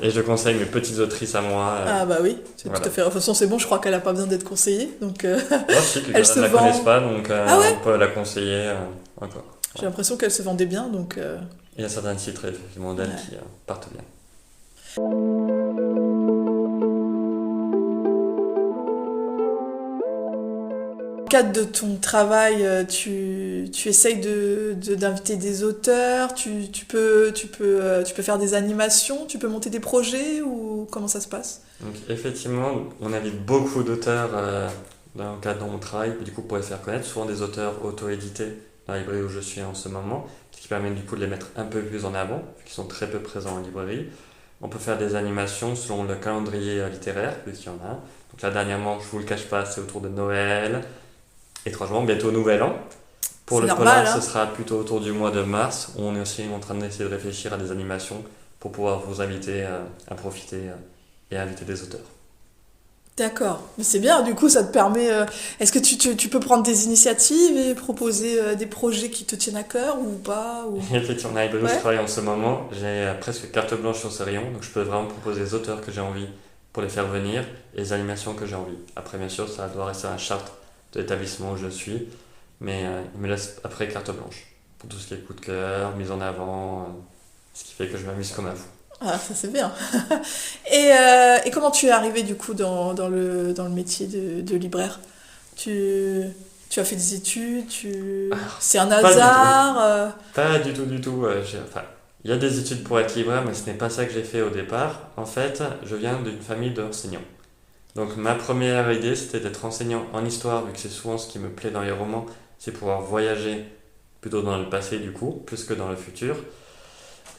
Et je conseille mes petites autrices à moi. Ah bah oui, c'est Voilà. tout à fait. De toute façon, c'est bon, je crois qu'elle a pas besoin d'être conseillée. Donc, Moi, je sais que Elle les gens se ne la vend. connaissent pas. Donc, Ah ouais? on peut la conseiller encore. j'ai l'impression qu'elle se vendait bien. Donc, Il y a certains titres, effectivement, d'elle Ouais. qui partent bien. Dans le cadre de ton travail, tu essayes d'inviter des auteurs, tu peux faire des animations, tu peux monter des projets ou comment ça se passe? Donc, effectivement, on invite beaucoup d'auteurs dans le cadre de mon travail, du coup, pour les faire connaître, souvent des auteurs auto-édités dans la librairie où je suis en ce moment, ce qui permet du coup de les mettre un peu plus en avant, vu qu'ils sont très peu présents en librairie. On peut faire des animations selon le calendrier littéraire, puisqu'il y en a un. Donc là, dernièrement, je vous le cache pas, c'est autour de Noël, étrangement, bientôt Nouvel An. Pour C'est le normal, polar, hein. ce sera plutôt autour du mois de mars, où on est aussi en train d'essayer de réfléchir à des animations pour pouvoir vous inviter à profiter et à inviter des auteurs. D'accord, mais c'est bien, du coup ça te permet... Est-ce que tu peux prendre des initiatives et proposer des projets qui te tiennent à cœur ou pas ou... Effectivement, à Ibelou, Ouais. je travaille en ce moment. J'ai presque carte blanche sur ce rayon, donc je peux vraiment proposer les auteurs que j'ai envie pour les faire venir et les animations que j'ai envie. Après, bien sûr, ça doit rester à la charte de l'établissement où je suis, mais il me laisse après carte blanche pour tout ce qui est coup de cœur, mise en avant, ce qui fait que je m'amuse comme un fou. Ah, ça c'est bien. Et comment tu es arrivé du coup dans le métier de libraire? Tu as fait des études, c'est un pas du tout. hasard? Pas du tout, du tout. Enfin, il y a des études pour être libraire, mais ce n'est pas ça que j'ai fait au départ. En fait, je viens d'une famille d'enseignants. Donc ma première idée, c'était d'être enseignant en histoire, vu que c'est souvent ce qui me plaît dans les romans, c'est pouvoir voyager plutôt dans le passé du coup, plus que dans le futur.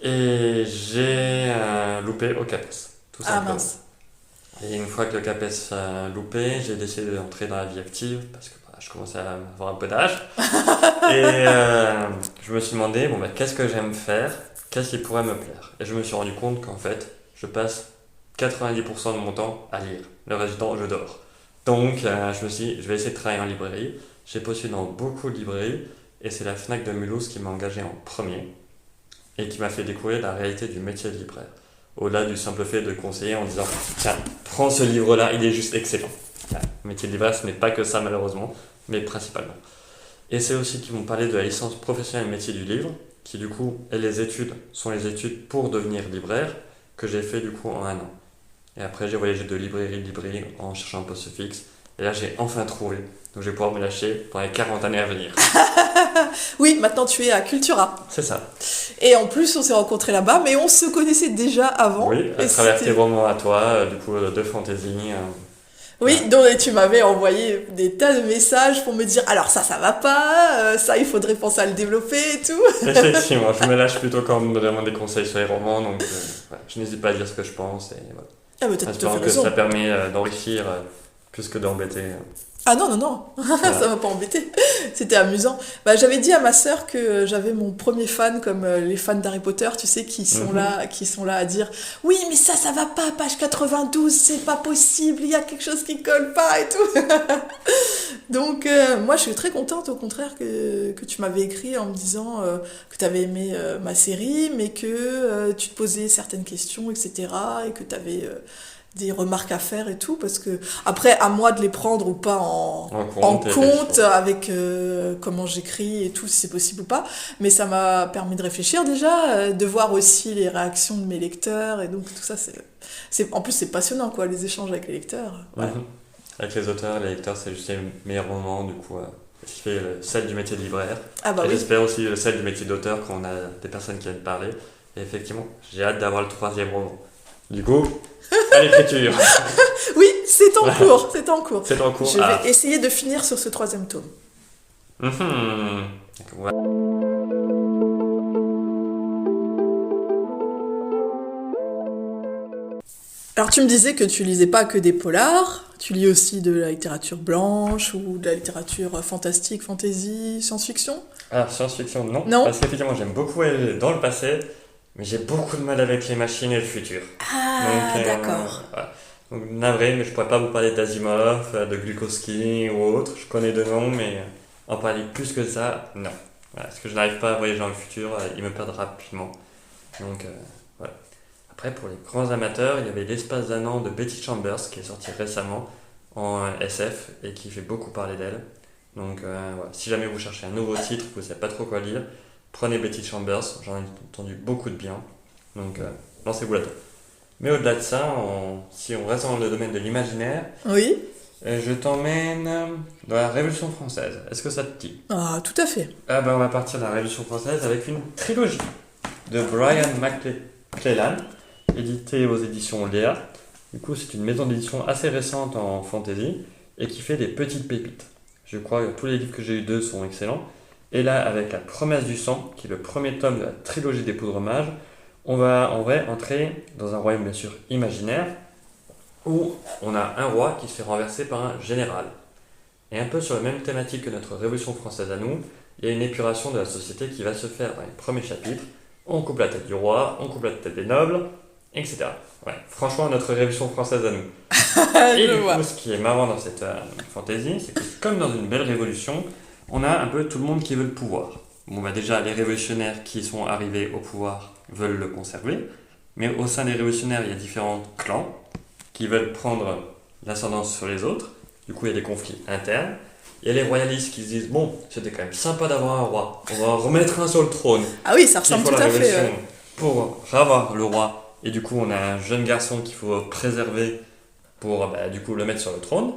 Et j'ai loupé au CAPES, tout Ah simplement. mince. Et une fois que le CAPES a loupé, j'ai décidé d'entrer dans la vie active, parce que je commençais à avoir un peu d'âge. Et je me suis demandé, bon, qu'est-ce que j'aime faire? Qu'est-ce qui pourrait me plaire? Et je me suis rendu compte qu'en fait, je passe 90% de mon temps à lire. Le reste du temps, je dors. Donc, je me suis dit, je vais essayer de travailler en librairie. J'ai postulé dans beaucoup de librairies, et c'est la Fnac de Mulhouse qui m'a engagé en premier, et qui m'a fait découvrir la réalité du métier de libraire. Au-delà du simple fait de conseiller en disant, tiens, prends ce livre-là, il est juste excellent. Le métier de libraire, ce n'est pas que ça malheureusement, mais principalement. Et c'est aussi qu'ils m'ont parlé de la licence professionnelle métier du livre, qui du coup, sont les études pour devenir libraire, que j'ai fait du coup en 1 an. Et après, j'ai voyagé de librairie en cherchant un poste fixe. Et là, j'ai enfin trouvé. Donc, je vais pouvoir me lâcher pendant les 40 années à venir. Oui, maintenant tu es à Cultura. C'est ça. Et en plus, on s'est rencontrés là-bas, mais on se connaissait déjà avant. Oui, à Et travers c'était- tes romans à toi, du coup, de fantasy. Oui, donc et tu m'avais envoyé des tas de messages pour me dire alors ça va pas, ça il faudrait penser à le développer et tout. Effectivement, je me lâche plutôt quand on me demande des conseils sur les romans, donc voilà, je n'hésite pas à dire ce que je pense. Et voilà. Ah mais t'as tout à Espérant fait que raison. ça permet d'enrichir plus que d'embêter. Ah non, non, non, ça m'a pas embêté. C'était amusant. Bah, j'avais dit à ma sœur que j'avais mon premier fan, comme les fans d'Harry Potter, tu sais, qui sont là à dire oui, mais ça va pas, page 92, c'est pas possible, il y a quelque chose qui colle pas et tout. Donc, moi, je suis très contente, au contraire, que tu m'avais écrit en me disant que tu avais aimé ma série, mais que tu te posais certaines questions, etc., et que tu avais des remarques à faire et tout, parce que après à moi de les prendre ou pas en compte avec comment j'écris et tout, si c'est possible ou pas, mais ça m'a permis de réfléchir déjà, de voir aussi les réactions de mes lecteurs, et donc tout ça en plus c'est passionnant quoi, les échanges avec les lecteurs. Ouais. Avec les auteurs, les lecteurs, c'est juste les meilleurs moments, du coup, ce qui fait celle du métier de libraire. Ah bah et oui. j'espère aussi celle du métier d'auteur quand on a des personnes qui viennent parler. Et effectivement, j'ai hâte d'avoir le 3e roman. Du coup, à l'écriture. Oui, c'est en cours, c'est en cours. C'est en cours. Je vais essayer de finir sur ce 3e tome. Ouais. Alors tu me disais que tu lisais pas que des polars, Tu lis aussi de la littérature blanche ou de la littérature fantastique, fantasy, science-fiction? Alors, science-fiction, non. Non? Parce qu'effectivement, j'aime beaucoup voyager dans le passé, mais j'ai beaucoup de mal avec les machines et le futur. Ah, Donc, d'accord. voilà. Donc, navré, mais je pourrais pas vous parler d'Asimov, de Glukowski ou autre. Je connais de noms, mais en parler plus que ça, non. Voilà, parce que je n'arrive pas à voyager dans le futur, il me perd rapidement. Donc, voilà. Après, pour les grands amateurs, il y avait L'espace d'un an de Betty Chambers qui est sorti récemment en SF et qui fait beaucoup parler d'elle. Donc, voilà. Si jamais vous cherchez un nouveau titre, vous ne savez pas trop quoi lire, prenez Betty Chambers, j'en ai entendu beaucoup de bien. Donc, lancez-vous là-dedans. Mais au-delà de ça, si on reste dans le domaine de l'imaginaire, Oui? je t'emmène dans la Révolution française. Est-ce que ça te dit? Ah, tout à fait. Ah ben on va partir de la Révolution française avec une trilogie de Brian McClellan, éditée aux éditions Léa. Du coup, c'est une maison d'édition assez récente en fantasy et qui fait des petites pépites. Je crois que tous les livres que j'ai eu d'eux sont excellents. Et là, avec La Promesse du Sang, qui est le premier tome de la trilogie des Poudres Mages, on va entrer dans un royaume bien sûr imaginaire où on a un roi qui se fait renverser par un général. Et un peu sur la même thématique que notre Révolution française à nous, il y a une épuration de la société qui va se faire dans les premiers chapitres. On coupe la tête du roi, on coupe la tête des nobles, etc. Ouais, franchement, notre Révolution française à nous. Et Je du vois. coup, ce qui est marrant dans cette fantaisie, c'est que comme dans une belle révolution, on a un peu tout le monde qui veut le pouvoir. Bon, bah déjà, les révolutionnaires qui sont arrivés au pouvoir veulent le conserver, mais au sein des révolutionnaires, il y a différents clans qui veulent prendre l'ascendance sur les autres. Du coup, il y a des conflits internes. Il y a les royalistes qui se disent bon, c'était quand même sympa d'avoir un roi, on va en remettre un sur le trône. Ah oui, ça Qu'il ressemble faut tout la à fait. révolution pour avoir le roi. Et du coup, on a un jeune garçon qu'il faut préserver pour du coup le mettre sur le trône.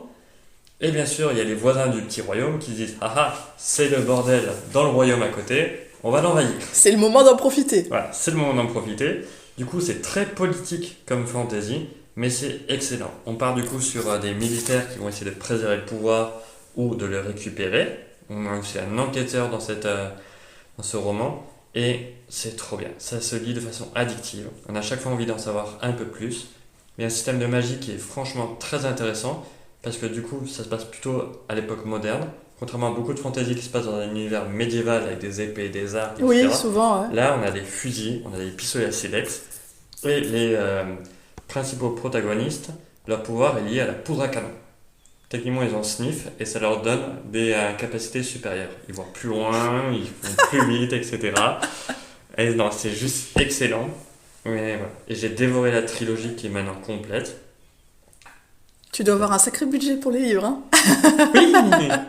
Et bien sûr, il y a les voisins du petit royaume qui se disent ah ah, c'est le bordel dans le royaume à côté, on va l'envahir. C'est le moment d'en profiter. Voilà, c'est le moment d'en profiter. Du coup, c'est très politique comme fantasy, mais c'est excellent. On part du coup sur des militaires qui vont essayer de préserver le pouvoir ou de le récupérer. On a aussi un enquêteur dans ce roman, et c'est trop bien. Ça se lit de façon addictive. On a à chaque fois envie d'en savoir un peu plus. Il y a un système de magie qui est franchement très intéressant, parce que du coup, ça se passe plutôt à l'époque moderne. Contrairement à beaucoup de fantasy qui se passent dans un univers médiéval avec des épées, des arcs, etc. Oui, souvent, ouais. Là, on a des fusils, on a des pistolets à silex, et les principaux protagonistes, leur pouvoir est lié à la poudre à canon. Techniquement, ils ont sniff et ça leur donne des capacités supérieures. Ils voient plus loin, ils vont plus vite, etc. Et non, c'est juste excellent. Mais voilà. Et j'ai dévoré la trilogie qui est maintenant complète. Tu dois avoir un sacré budget pour les livres, hein? Oui.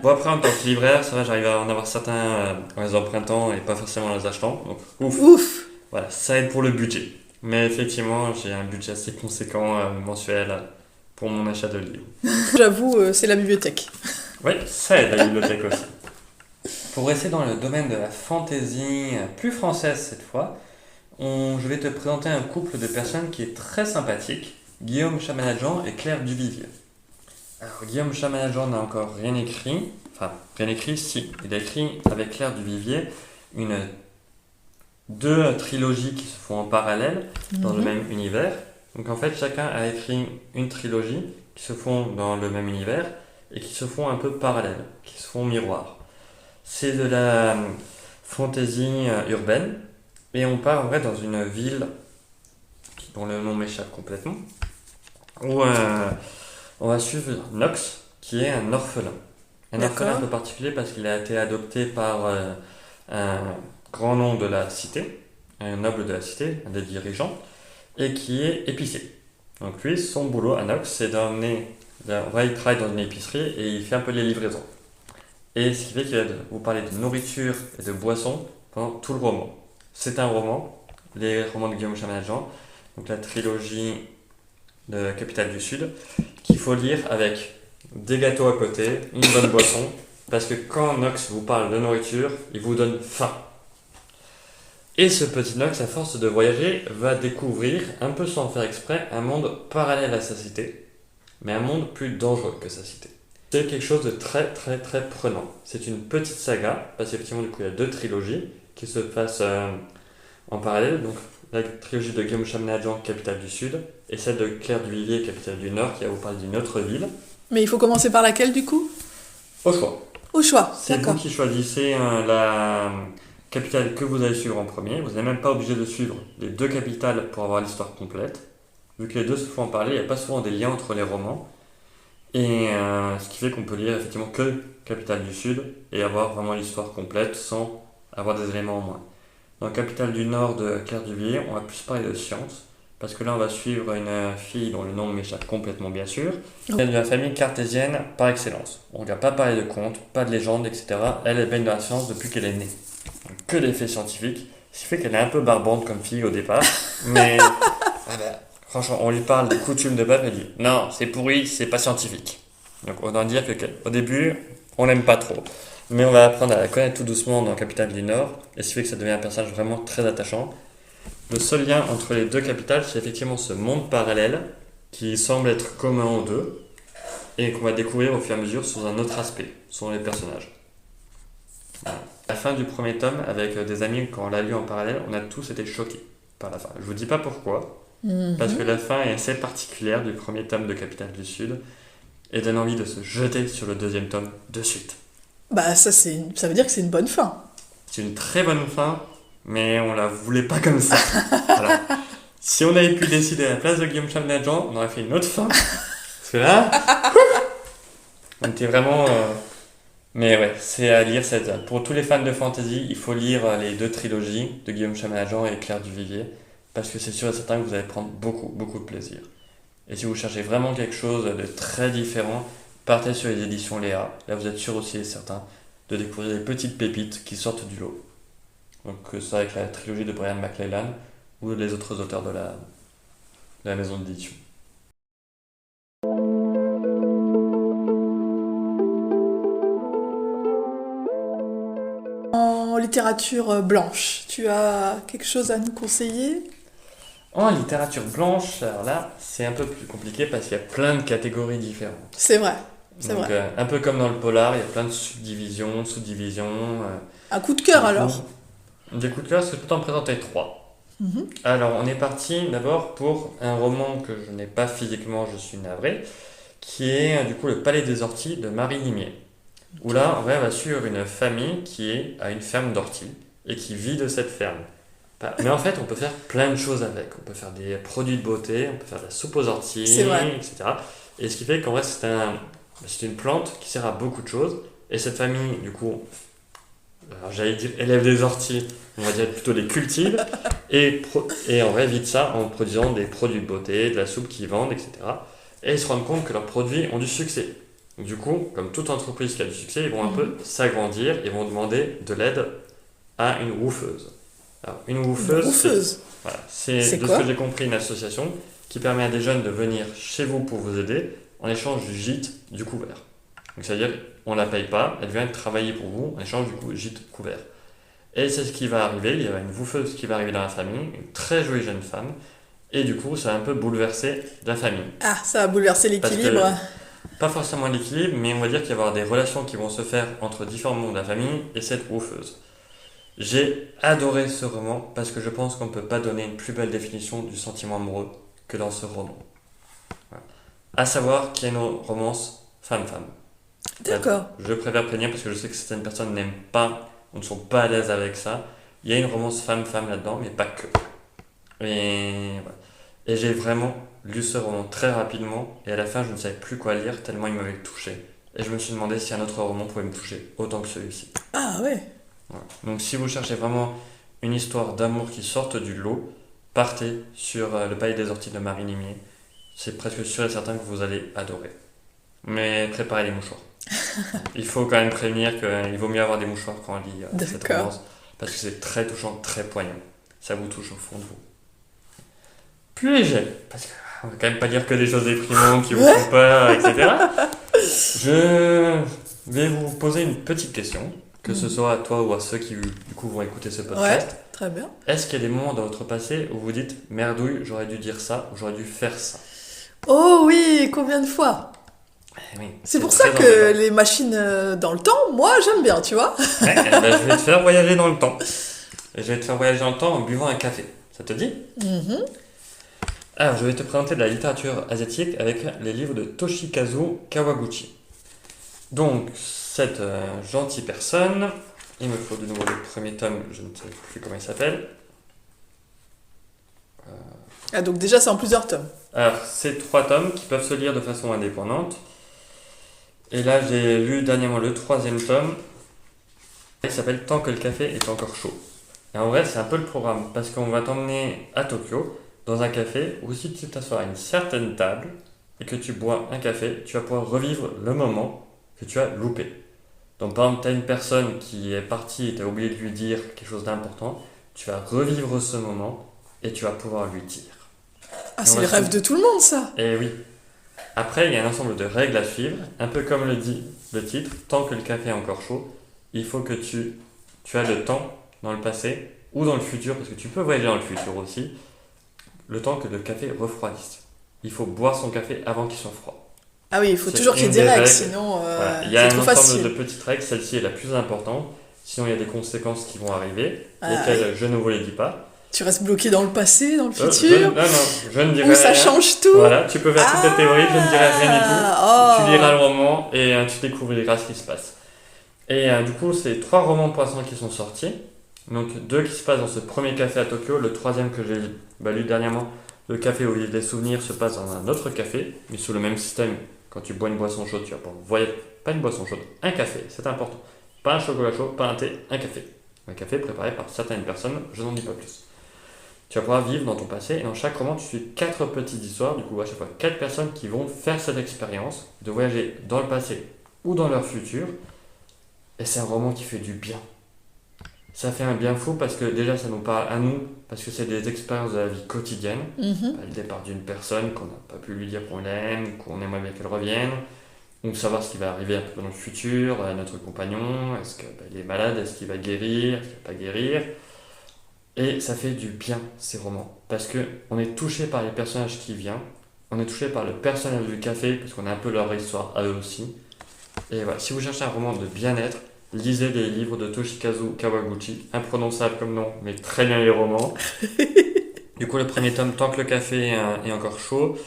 Bon, après, en tant que libraire, ça va, j'arrive à en avoir certains en les empruntant et pas forcément en les achetant. Donc, ouf. Ouf! Voilà, ça aide pour le budget. Mais effectivement, j'ai un budget assez conséquent mensuel pour mon achat de livres. J'avoue, c'est la bibliothèque. Oui, ça aide la bibliothèque aussi. Pour rester dans le domaine de la fantaisie, plus française cette fois, je vais te présenter un couple de personnes qui est très sympathique, Guillaume Chamanadjan et Claire Duvivier. Alors, Guillaume Chamanadjan n'a encore rien écrit, si, il a écrit avec Claire Duvivier deux trilogies qui se font en parallèle dans le même univers. Donc en fait, chacun a écrit une trilogie qui se font dans le même univers et qui se font un peu parallèles, qui se font miroir. C'est de la fantaisie urbaine et on part en vrai dans une ville dont le nom m'échappe complètement où on va suivre Nox qui est un orphelin. Un orphelin un peu particulier parce qu'il a été adopté par un grand nom de la cité, un noble de la cité, un des dirigeants, et qui est épicier. Donc lui, son boulot à Nox, c'est d'emmener... il travaille dans une épicerie et il fait un peu les livraisons. Et ce qui fait qu'il va vous parler de nourriture et de boissons pendant tout le roman. C'est un roman, les romans de Guillaume Chamanadjan, donc la trilogie de Capitale du Sud, qu'il faut lire avec des gâteaux à côté, une bonne boisson, parce que quand Nox vous parle de nourriture, il vous donne faim. Et ce petit Nox, à force de voyager, va découvrir, un peu sans faire exprès, un monde parallèle à sa cité, mais un monde plus dangereux que sa cité. C'est quelque chose de très très très prenant. C'est une petite saga, parce qu'effectivement du coup il y a deux trilogies qui se passent en parallèle, donc la trilogie de Guillaume Chamanadjan, Capitale du Sud, et celle de Claire Duvivier, Capitale du Nord, qui va vous parler d'une autre ville. Mais il faut commencer par laquelle du coup? Au choix. Au choix, C'est vous d'accord. qui choisissez la capitale que vous allez suivre en premier. Vous n'êtes même pas obligé de suivre les deux capitales pour avoir l'histoire complète. Vu que les deux se font en parler, il n'y a pas souvent des liens entre les romans. Et ce qui fait qu'on peut lire effectivement que Capitale du Sud et avoir vraiment l'histoire complète sans avoir des éléments en moins. Dans Capitale du Nord de Claire Duvier, on va plus parler de science, parce que là on va suivre une fille dont le nom m'échappe complètement bien sûr. Elle est de la famille cartésienne par excellence. On ne va pas parler de contes, pas de légendes, etc. Elle baigne dans la science depuis qu'elle est née. Donc, que des faits scientifiques, ce qui fait qu'elle est un peu barbante comme fille au départ, mais franchement on lui parle des coutumes de base, elle dit non c'est pourri, c'est pas scientifique. Donc on doit dire qu'au début on l'aime pas trop. Mais on va apprendre à la connaître tout doucement dans Capitale du Nord, et ce qui fait que ça devient un personnage vraiment très attachant. Le seul lien entre les deux capitales, c'est effectivement ce monde parallèle qui semble être commun aux deux, et qu'on va découvrir au fur et à mesure sous un autre aspect, selon les personnages. Voilà. À la fin du premier tome, avec des amis, quand on l'a lu en parallèle, on a tous été choqués par la fin. Je vous dis pas pourquoi, parce que la fin est assez particulière du premier tome de Capitale du Sud, et donne envie de se jeter sur le deuxième tome de suite. Bah ça veut dire que c'est une bonne fin. C'est une très bonne fin, mais on la voulait pas comme ça. Voilà. Si on avait pu décider à la place de Guillaume Chamenadjan, on aurait fait une autre fin. Parce que là, on était vraiment... Mais ouais, c'est à lire. Pour tous les fans de fantasy, il faut lire les deux trilogies de Guillaume Chamenadjan et Claire Duvivier, parce que c'est sûr et certain que vous allez prendre beaucoup, beaucoup de plaisir. Et si vous cherchez vraiment quelque chose de très différent, partez sur les éditions Léa. Là, vous êtes sûr aussi et certain de découvrir des petites pépites qui sortent du lot. Donc, ça avec la trilogie de Brian McClellan ou les autres auteurs de la maison d'édition. En littérature blanche, tu as quelque chose à nous conseiller? En littérature blanche, alors là, c'est un peu plus compliqué parce qu'il y a plein de catégories différentes. C'est vrai, c'est Donc, vrai. un peu comme dans le polar, il y a plein de subdivisions, sous-divisions. Un coup de cœur Du coup, alors. Des coups de cœur, est-ce que je peux t'en présenter 3? Mhm. Alors, on est parti d'abord pour un roman que je n'ai pas physiquement, je suis navré, qui est du coup Le Palais des Orties de Marie Nimier. Où là, on va suivre une famille qui a une ferme d'orties et qui vit de cette ferme. Mais en fait, on peut faire plein de choses avec. On peut faire des produits de beauté, on peut faire de la soupe aux orties, C'est vrai. etc. Et ce qui fait qu'en vrai, c'est une plante qui sert à beaucoup de choses. Et cette famille, du coup, alors j'allais dire élève des orties, on va dire plutôt les cultive, et en vrai, vit de ça en produisant des produits de beauté, de la soupe qu'ils vendent, etc. Et ils se rendent compte que leurs produits ont du succès. Du coup, comme toute entreprise qui a du succès, ils vont un peu s'agrandir, ils vont demander de l'aide à une roufeuse. Alors, une Une roufeuse, roufeuse. c'est C'est de quoi? ce que j'ai compris une association qui permet à des jeunes de venir chez vous pour vous aider en échange du gîte du couvert. Donc c'est-à-dire, on ne la paye pas, elle vient travailler pour vous en échange du gîte couvert. Et c'est ce qui va arriver, il y a une roufeuse qui va arriver dans la famille, une très jolie jeune femme, et du coup ça va un peu bouleverser la famille. Ah, ça va bouleverser Parce l'équilibre. que, pas forcément l'équilibre, mais on va dire qu'il va y avoir des relations qui vont se faire entre différents membres de la famille et cette roufeuse. J'ai adoré ce roman parce que je pense qu'on ne peut pas donner une plus belle définition du sentiment amoureux que dans ce roman. Voilà. À savoir qu'il y a une romance femme-femme. D'accord. Je préfère prévenir parce que je sais que certaines personnes n'aiment pas ou ne sont pas à l'aise avec ça. Il y a une romance femme-femme là-dedans, mais pas que. Et, voilà. Et j'ai vraiment lu ce roman très rapidement et à la fin je ne savais plus quoi lire tellement il m'avait touché. Et je me suis demandé si un autre roman pouvait me toucher autant que celui-ci. Ah ouais. Voilà. Donc si vous cherchez vraiment une histoire d'amour qui sorte du lot, partez sur Le Palais des Orties de Marie Nimier. C'est presque sûr et certain que vous allez adorer. Mais préparez les mouchoirs. Il faut quand même prévenir qu'il vaut mieux avoir des mouchoirs quand on lit cette D'accord. romance, parce que c'est très touchant, très poignant. Ça vous touche au fond de vous. Plus léger, parce qu'on va quand même pas dire que des choses déprimantes qui vous font peur, etc. Je vais vous poser une petite question, que ce soit à toi ou à ceux qui du coup vont écouter ce Ouais, podcast. très bien. Est-ce qu'il y a des moments dans votre passé où vous dites merdouille, j'aurais dû dire ça ou j'aurais dû faire ça? Oh oui, combien de fois? Eh oui, C'est pour très ça que embêtant. les machines dans le temps, moi j'aime bien, tu vois. Ouais, eh ben, je vais te faire voyager dans le temps. Et je vais te faire voyager dans le temps en buvant un café. Ça te dit? Mhm. Alors, je vais te présenter de la littérature asiatique avec les livres de Toshikazu Kawaguchi. Donc, cette gentille personne, il me faut de nouveau le premier tome, je ne sais plus comment il s'appelle. Ah, donc déjà, c'est en plusieurs tomes. Alors, c'est 3 tomes qui peuvent se lire de façon indépendante. Et là, j'ai lu dernièrement le 3e tome. Il s'appelle Tant que le café est encore chaud. Et en vrai, c'est un peu le programme parce qu'on va t'emmener à Tokyo dans un café où si tu t'assois à une certaine table et que tu bois un café, tu vas pouvoir revivre le moment que tu as loupé. Donc, par exemple, tu as une personne qui est partie et tu as oublié de lui dire quelque chose d'important. Tu vas revivre ce moment et tu vas pouvoir lui dire. Ah, c'est le rêve de tout le monde, ça. Et oui. Après, il y a un ensemble de règles à suivre, un peu comme le dit le titre, tant que le café est encore chaud, il faut que tu as le temps dans le passé ou dans le futur, parce que tu peux voyager dans le futur aussi, le temps que le café refroidisse. Il faut boire son café avant qu'il soit froid. Ah oui, il faut C'est toujours qu'il y ait une des des règles, règles. sinon Voilà. Il y a c'est un trop ensemble facile. de petites règles, celle-ci est la plus importante, sinon il y a des conséquences qui vont arriver, Ah, lesquelles je ne vous les dis pas. Tu restes bloqué dans le passé, dans le Non, futur, je ne dirai où ça rien. change tout. Voilà, tu peux faire toutes tes théories, je ne dirai rien du tout. Oh. Tu liras le roman et tu découvriras ce qui se passe. Et du coup, c'est 3 romans pour l'instant qui sont sortis. Donc 2 qui se passent dans ce premier café à Tokyo. Le 3e que j'ai lu dernièrement, le café où il y a des souvenirs, se passe dans un autre café, mais sous le même système. Quand tu bois une boisson chaude, tu vas pas une boisson chaude, un café, c'est important. Pas un chocolat chaud, pas un thé, un café. Un café préparé par certaines personnes, je n'en dis pas plus. Tu vas pouvoir vivre dans ton passé et dans chaque roman, tu suis 4 petites histoires, du coup à chaque fois 4 personnes qui vont faire cette expérience de voyager dans le passé ou dans leur futur. Et c'est un roman qui fait du bien. Ça fait un bien fou parce que déjà ça nous parle à nous, parce que c'est des expériences de la vie quotidienne. Mhm. Le départ d'une personne qu'on n'a pas pu lui dire qu'on l'aime, qu'on aimerait bien qu'elle revienne, ou savoir ce qui va arriver un peu dans le futur à notre compagnon, est-ce qu'il est malade, est-ce qu'il va guérir, est-ce qu'il va pas guérir. Et ça fait du bien ces romans, parce qu'on est touché par les personnages qui viennent, on est touché par le personnage du café, parce qu'on a un peu leur histoire à eux aussi. Et voilà, si vous cherchez un roman de bien-être, lisez les livres de Toshikazu Kawaguchi, imprononçable comme nom, mais très bien les romans. Du coup, le premier tome, Tant que le café est encore chaud.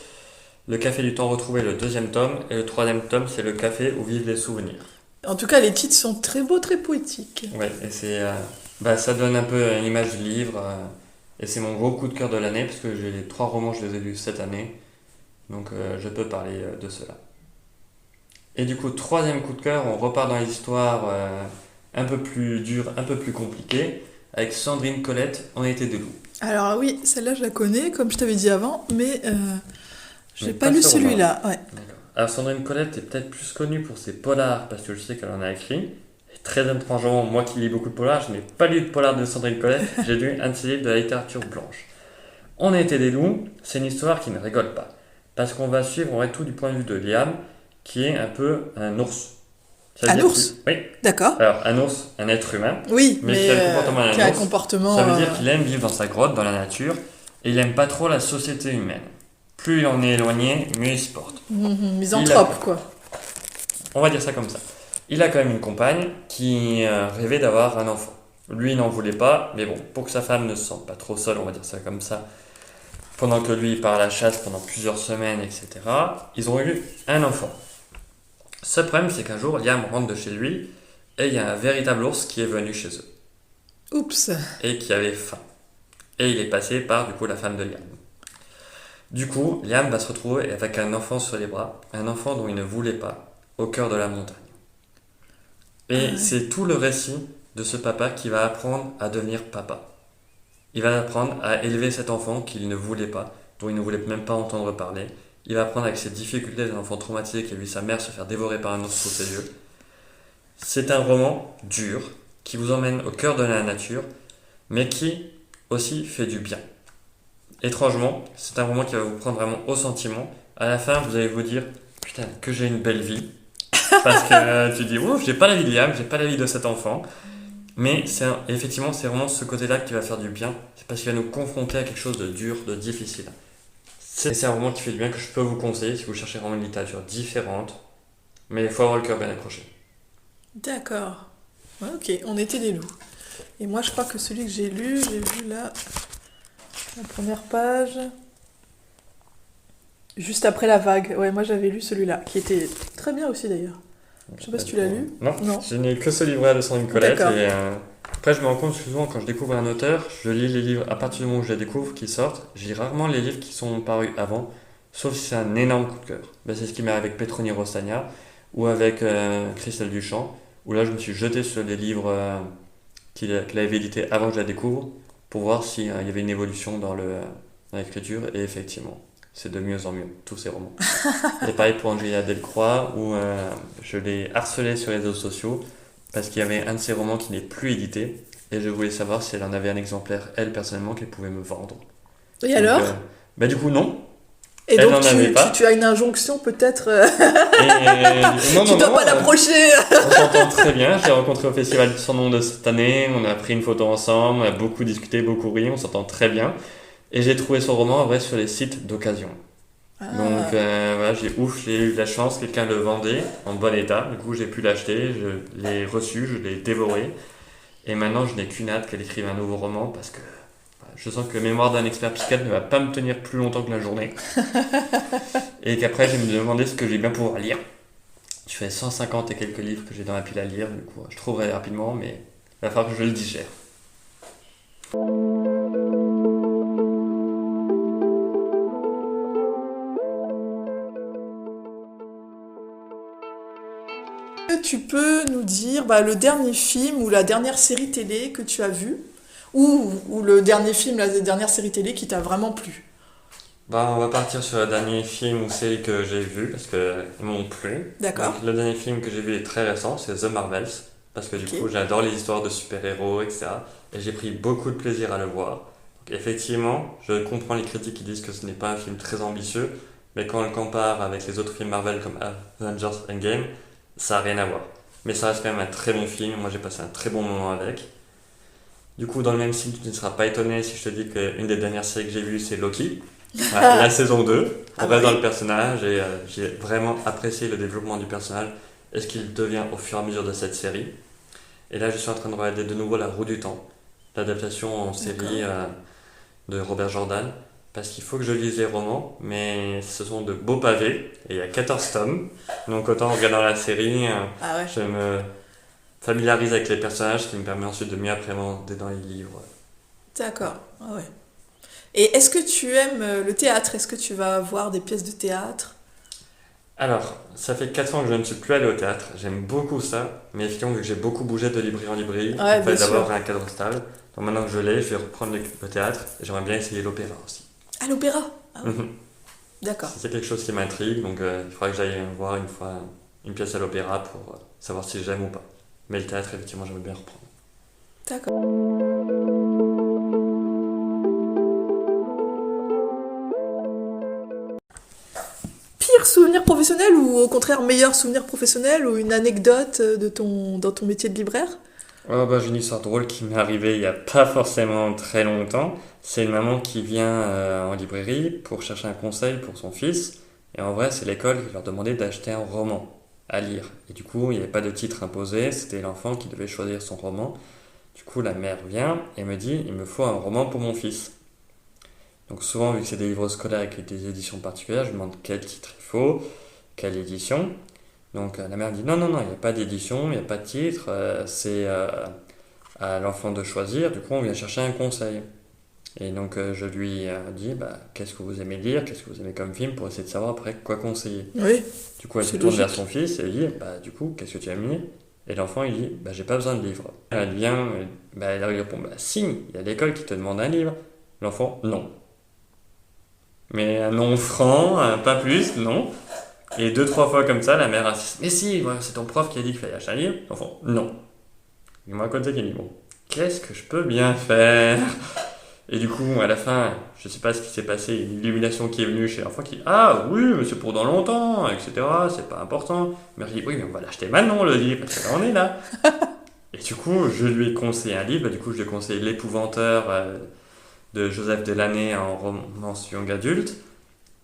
Le café du temps retrouvé, le 2e tome. Et le 3e tome, c'est le café où vivent les souvenirs. En tout cas, les titres sont très beaux, très poétiques. Ouais, et ça donne un peu une image du livre. Et c'est mon gros coup de cœur de l'année, parce que j'ai les 3 romans, je les ai lus cette année. Donc je peux parler de cela. Et du coup, 3e coup de cœur, on repart dans les histoires un peu plus dures, un peu plus compliquées, avec Sandrine Colette, En été des loups. Alors oui, celle-là, je la connais, comme je t'avais dit avant, mais je Mais n'ai pas pas lu ce celui-là. Ouais. D'accord. Alors Sandrine Colette est peut-être plus connue pour ses polars, parce que je sais qu'elle en a écrit. Et très étrangement, moi qui lis beaucoup de polars, je n'ai pas lu de polar de Sandrine Colette, j'ai lu un de ses livres de la littérature blanche. En été des loups, c'est une histoire qui ne rigole pas, parce qu'on va suivre en vrai tout du point de vue de Liam, qui est un peu un ours. Un ours ? Oui. D'accord. Alors un ours, un être humain, Oui, mais mais qui a le comportement d'un qui a un ours. comportement... Ça veut dire qu'il aime vivre dans sa grotte, dans la nature, et il aime pas trop la société humaine. Plus il en est éloigné, mieux il se porte. misanthrope, quoi. On va dire ça comme ça. Il a quand même une compagne qui rêvait d'avoir un enfant. Lui il n'en voulait pas, mais bon, pour que sa femme ne se sente pas trop seule, on va dire ça comme ça, pendant que lui il part à la chasse pendant plusieurs semaines, etc., ils ont eu un enfant. Ce problème, c'est qu'un jour, Liam rentre de chez lui et il y a un véritable ours qui est venu chez eux Oups. et qui avait faim. Et il est passé par, du coup, la femme de Liam. Du coup, Liam va se retrouver avec un enfant sur les bras, un enfant dont il ne voulait pas, au cœur de la montagne. Et c'est tout le récit de ce papa qui va apprendre à devenir papa. Il va apprendre à élever cet enfant qu'il ne voulait pas, dont il ne voulait même pas entendre parler. Il va apprendre avec ses difficultés d'un enfant traumatisé qui a vu sa mère se faire dévorer par un ours sous ses yeux. C'est un roman dur, qui vous emmène au cœur de la nature, mais qui aussi fait du bien. Étrangement, c'est un roman qui va vous prendre vraiment au sentiment. À la fin, vous allez vous dire « Putain, que j'ai une belle vie !» Parce que tu dis « Ouf, j'ai pas la vie de Liam, j'ai pas la vie de cet enfant. » Mais effectivement, c'est vraiment ce côté-là qui va faire du bien. C'est parce qu'il va nous confronter à quelque chose de dur, de difficile. C'est un roman qui fait du bien que je peux vous conseiller si vous cherchez vraiment une littérature différente. Mais il faut avoir le cœur bien accroché. D'accord. Ouais, ok, On était des loups. Et moi, je crois que celui que j'ai vu là, la première page. Juste après la vague. Ouais, moi j'avais lu celui-là, qui était très bien aussi d'ailleurs. Je sais pas si tu l'as lu. Non, Non. je n'ai que ce livret de Sandrine Colette. D'accord. Et après, je me rends compte que souvent, quand je découvre un auteur, je lis les livres à partir du moment où je les découvre, qui sortent. Je lis rarement les livres qui sont parus avant, sauf si c'est un énorme coup de cœur. Ben, c'est ce qui m'est avec Petroni Rossagna ou avec Christelle Duchamp, où là, je me suis jeté sur les livres qu'il avait édités avant que je la découvre, pour voir s'il y avait une évolution dans l'écriture. Et effectivement, c'est de mieux en mieux, tous ces romans. Et pareil pour Angélia Delcroix, où je l'ai harcelée sur les réseaux sociaux parce qu'il y avait un de ses romans qui n'est plus édité et je voulais savoir si elle en avait un exemplaire, elle, personnellement, qu'elle pouvait me vendre. Et Donc, alors bah, du coup, non. Et elle donc n'en avait pas. tu as une injonction peut-être Non, tu dois pas l'approcher. on s'entend très bien. Je l'ai rencontré au Festival de son nom de cette année. On a pris une photo ensemble, on a beaucoup discuté, beaucoup ri. On s'entend très bien. Et j'ai trouvé son roman en vrai sur les sites d'occasion. Donc voilà, j'ai eu de la chance, quelqu'un le vendait en bon état, du coup j'ai pu l'acheter, je l'ai reçu, je l'ai dévoré, et maintenant je n'ai qu'une hâte qu'elle écrive un nouveau roman parce que voilà, je sens que Mémoire d'un expert psychiatre ne va pas me tenir plus longtemps que la journée, et qu'après je vais me demander ce que je vais bien pouvoir lire. Je fais 150 et quelques livres que j'ai dans la pile à lire, du coup je trouverai rapidement, mais il va falloir que je le digère. Tu peux nous dire le dernier film ou la dernière série télé que tu as vu ou le dernier film, la dernière série télé qui t'a vraiment plu. Bah, on va partir sur le dernier film ou série que j'ai vu parce qu'ils m'ont plu. D'accord. Donc, le dernier film que j'ai vu est très récent, c'est The Marvels. Parce que du coup, j'adore les histoires de super-héros, etc. Et j'ai pris beaucoup de plaisir à le voir. Donc, effectivement, je comprends les critiques qui disent que ce n'est pas un film très ambitieux. Mais quand on le compare avec les autres films Marvel comme Avengers Endgame, ça n'a rien à voir. Mais ça reste quand même un très bon film. Moi, j'ai passé un très bon moment avec. Du coup, dans le même style, tu ne seras pas étonné si je te dis qu'une des dernières séries que j'ai vues, c'est Loki. La saison 2, on reste dans le personnage et j'ai vraiment apprécié le développement du personnage et ce qu'il devient au fur et à mesure de cette série. Et là, je suis en train de regarder de nouveau La Roue du Temps, l'adaptation en série de Robert Jordan, parce qu'il faut que je lise les romans, mais ce sont de beaux pavés et il y a 14 tomes. Donc autant en regardant la série, je me familiarise avec les personnages, ce qui me permet ensuite de mieux appréhender dans les livres. D'accord, ah ouais. Et est-ce que tu aimes le théâtre? Est-ce que tu vas voir des pièces de théâtre? Alors, ça fait 4 ans que je ne suis plus allé au théâtre. J'aime beaucoup ça, mais effectivement, vu que j'ai beaucoup bougé de librairie en librairie, il fallait d'abord un cadre stable. Donc maintenant que je l'ai, je vais reprendre le théâtre et j'aimerais bien essayer l'opéra aussi. Ah, l'opéra? Ah, oui. D'accord. C'est quelque chose qui m'intrigue, donc il faudra que j'aille voir une fois une pièce à l'opéra pour savoir si j'aime ou pas. Mais le théâtre, effectivement, j'aimerais bien reprendre. D'accord. Pire souvenir professionnel ou au contraire meilleur souvenir professionnel ou une anecdote dans ton métier de libraire? J'ai une histoire drôle qui m'est arrivée il n'y a pas forcément très longtemps. C'est une maman qui vient en librairie pour chercher un conseil pour son fils. Et en vrai, c'est l'école qui leur demandait d'acheter un roman à lire. Et du coup, il n'y avait pas de titre imposé, c'était l'enfant qui devait choisir son roman. Du coup, la mère vient et me dit, il me faut un roman pour mon fils. Donc souvent, vu que c'est des livres scolaires avec des éditions particulières, je demande quel titre il faut, quelle édition. Donc la mère dit non, il n'y a pas d'édition, il n'y a pas de titre, c'est à l'enfant de choisir, du coup on vient chercher un conseil. Et donc je lui dis qu'est-ce que vous aimez lire, qu'est-ce que vous aimez comme film pour essayer de savoir après quoi conseiller. Oui. Du coup elle se tourne vers son fils et elle dit du coup qu'est-ce que tu aimes lire? Et l'enfant il dit j'ai pas besoin de livre. Elle vient, elle lui répond si, il y a l'école qui te demande un livre. L'enfant non. Mais un non franc, pas plus, non. Et 2-3 fois comme ça, la mère insiste. Mais si, c'est ton prof qui a dit qu'il fallait acheter un livre. L'enfant, non. Et moi, à côté, qui dit, bon, qu'est-ce que je peux bien faire? Et du coup, à la fin, je sais pas ce qui s'est passé, une illumination qui est venue chez l'enfant qui dit, ah oui, mais c'est pour dans longtemps, etc., c'est pas important. Mais je dis, oui, mais on va l'acheter maintenant, le livre, parce que là, on est là. Et du coup, je lui ai conseillé un livre, du coup, je lui ai conseillé L'Épouvanteur de Joseph Delaney en romance young adulte.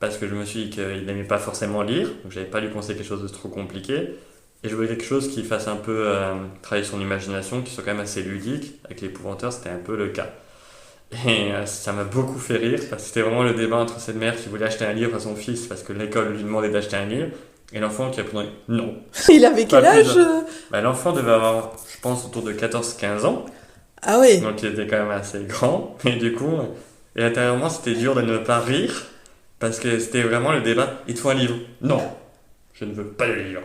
Parce que je me suis dit qu'il n'aimait pas forcément lire, donc j'avais pas lui conseillé quelque chose de trop compliqué. Et je voulais quelque chose qui fasse un peu travailler son imagination, qui soit quand même assez ludique. Avec l'Épouvanteur, c'était un peu le cas. Et ça m'a beaucoup fait rire parce que c'était vraiment le débat entre cette mère qui voulait acheter un livre à son fils parce que l'école lui demandait d'acheter un livre et l'enfant qui répondait non. Il avait Pas quel plus âge? Bah, l'enfant devait avoir, je pense, autour de 14-15 ans, Ah oui. donc il était quand même assez grand. Et du coup, et intérieurement, c'était dur de ne pas rire parce que c'était vraiment le débat il te faut un livre. Non, je ne veux pas de livre.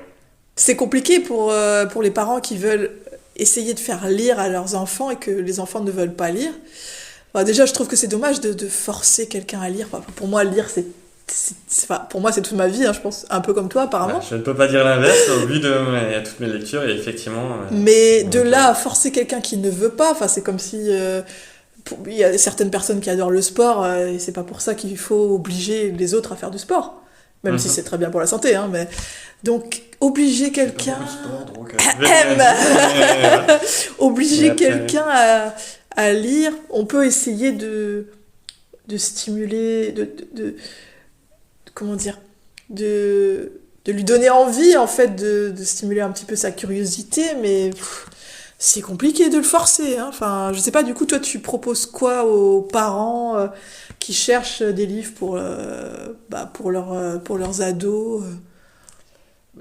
C'est compliqué pour les parents qui veulent essayer de faire lire à leurs enfants et que les enfants ne veulent pas lire. Enfin, déjà, je trouve que c'est dommage de forcer quelqu'un à lire. Enfin, pour moi, lire, pour moi, c'est toute ma vie, hein, je pense. Un peu comme toi, apparemment. Bah, je ne peux pas dire l'inverse au vu de toutes mes lectures et effectivement. Mais de donc, là à forcer quelqu'un qui ne veut pas, enfin, c'est comme si il y a certaines personnes qui adorent le sport et c'est pas pour ça qu'il faut obliger les autres à faire du sport, même si c'est très bien pour la santé, hein, mais donc obliger quelqu'un, obliger quelqu'un à lire, on peut essayer de stimuler, comment dire, de lui donner envie en fait de stimuler un petit peu sa curiosité, mais c'est compliqué de le forcer, hein. Enfin, je sais pas, du coup, toi, tu proposes quoi aux parents qui cherchent des livres pour leurs ados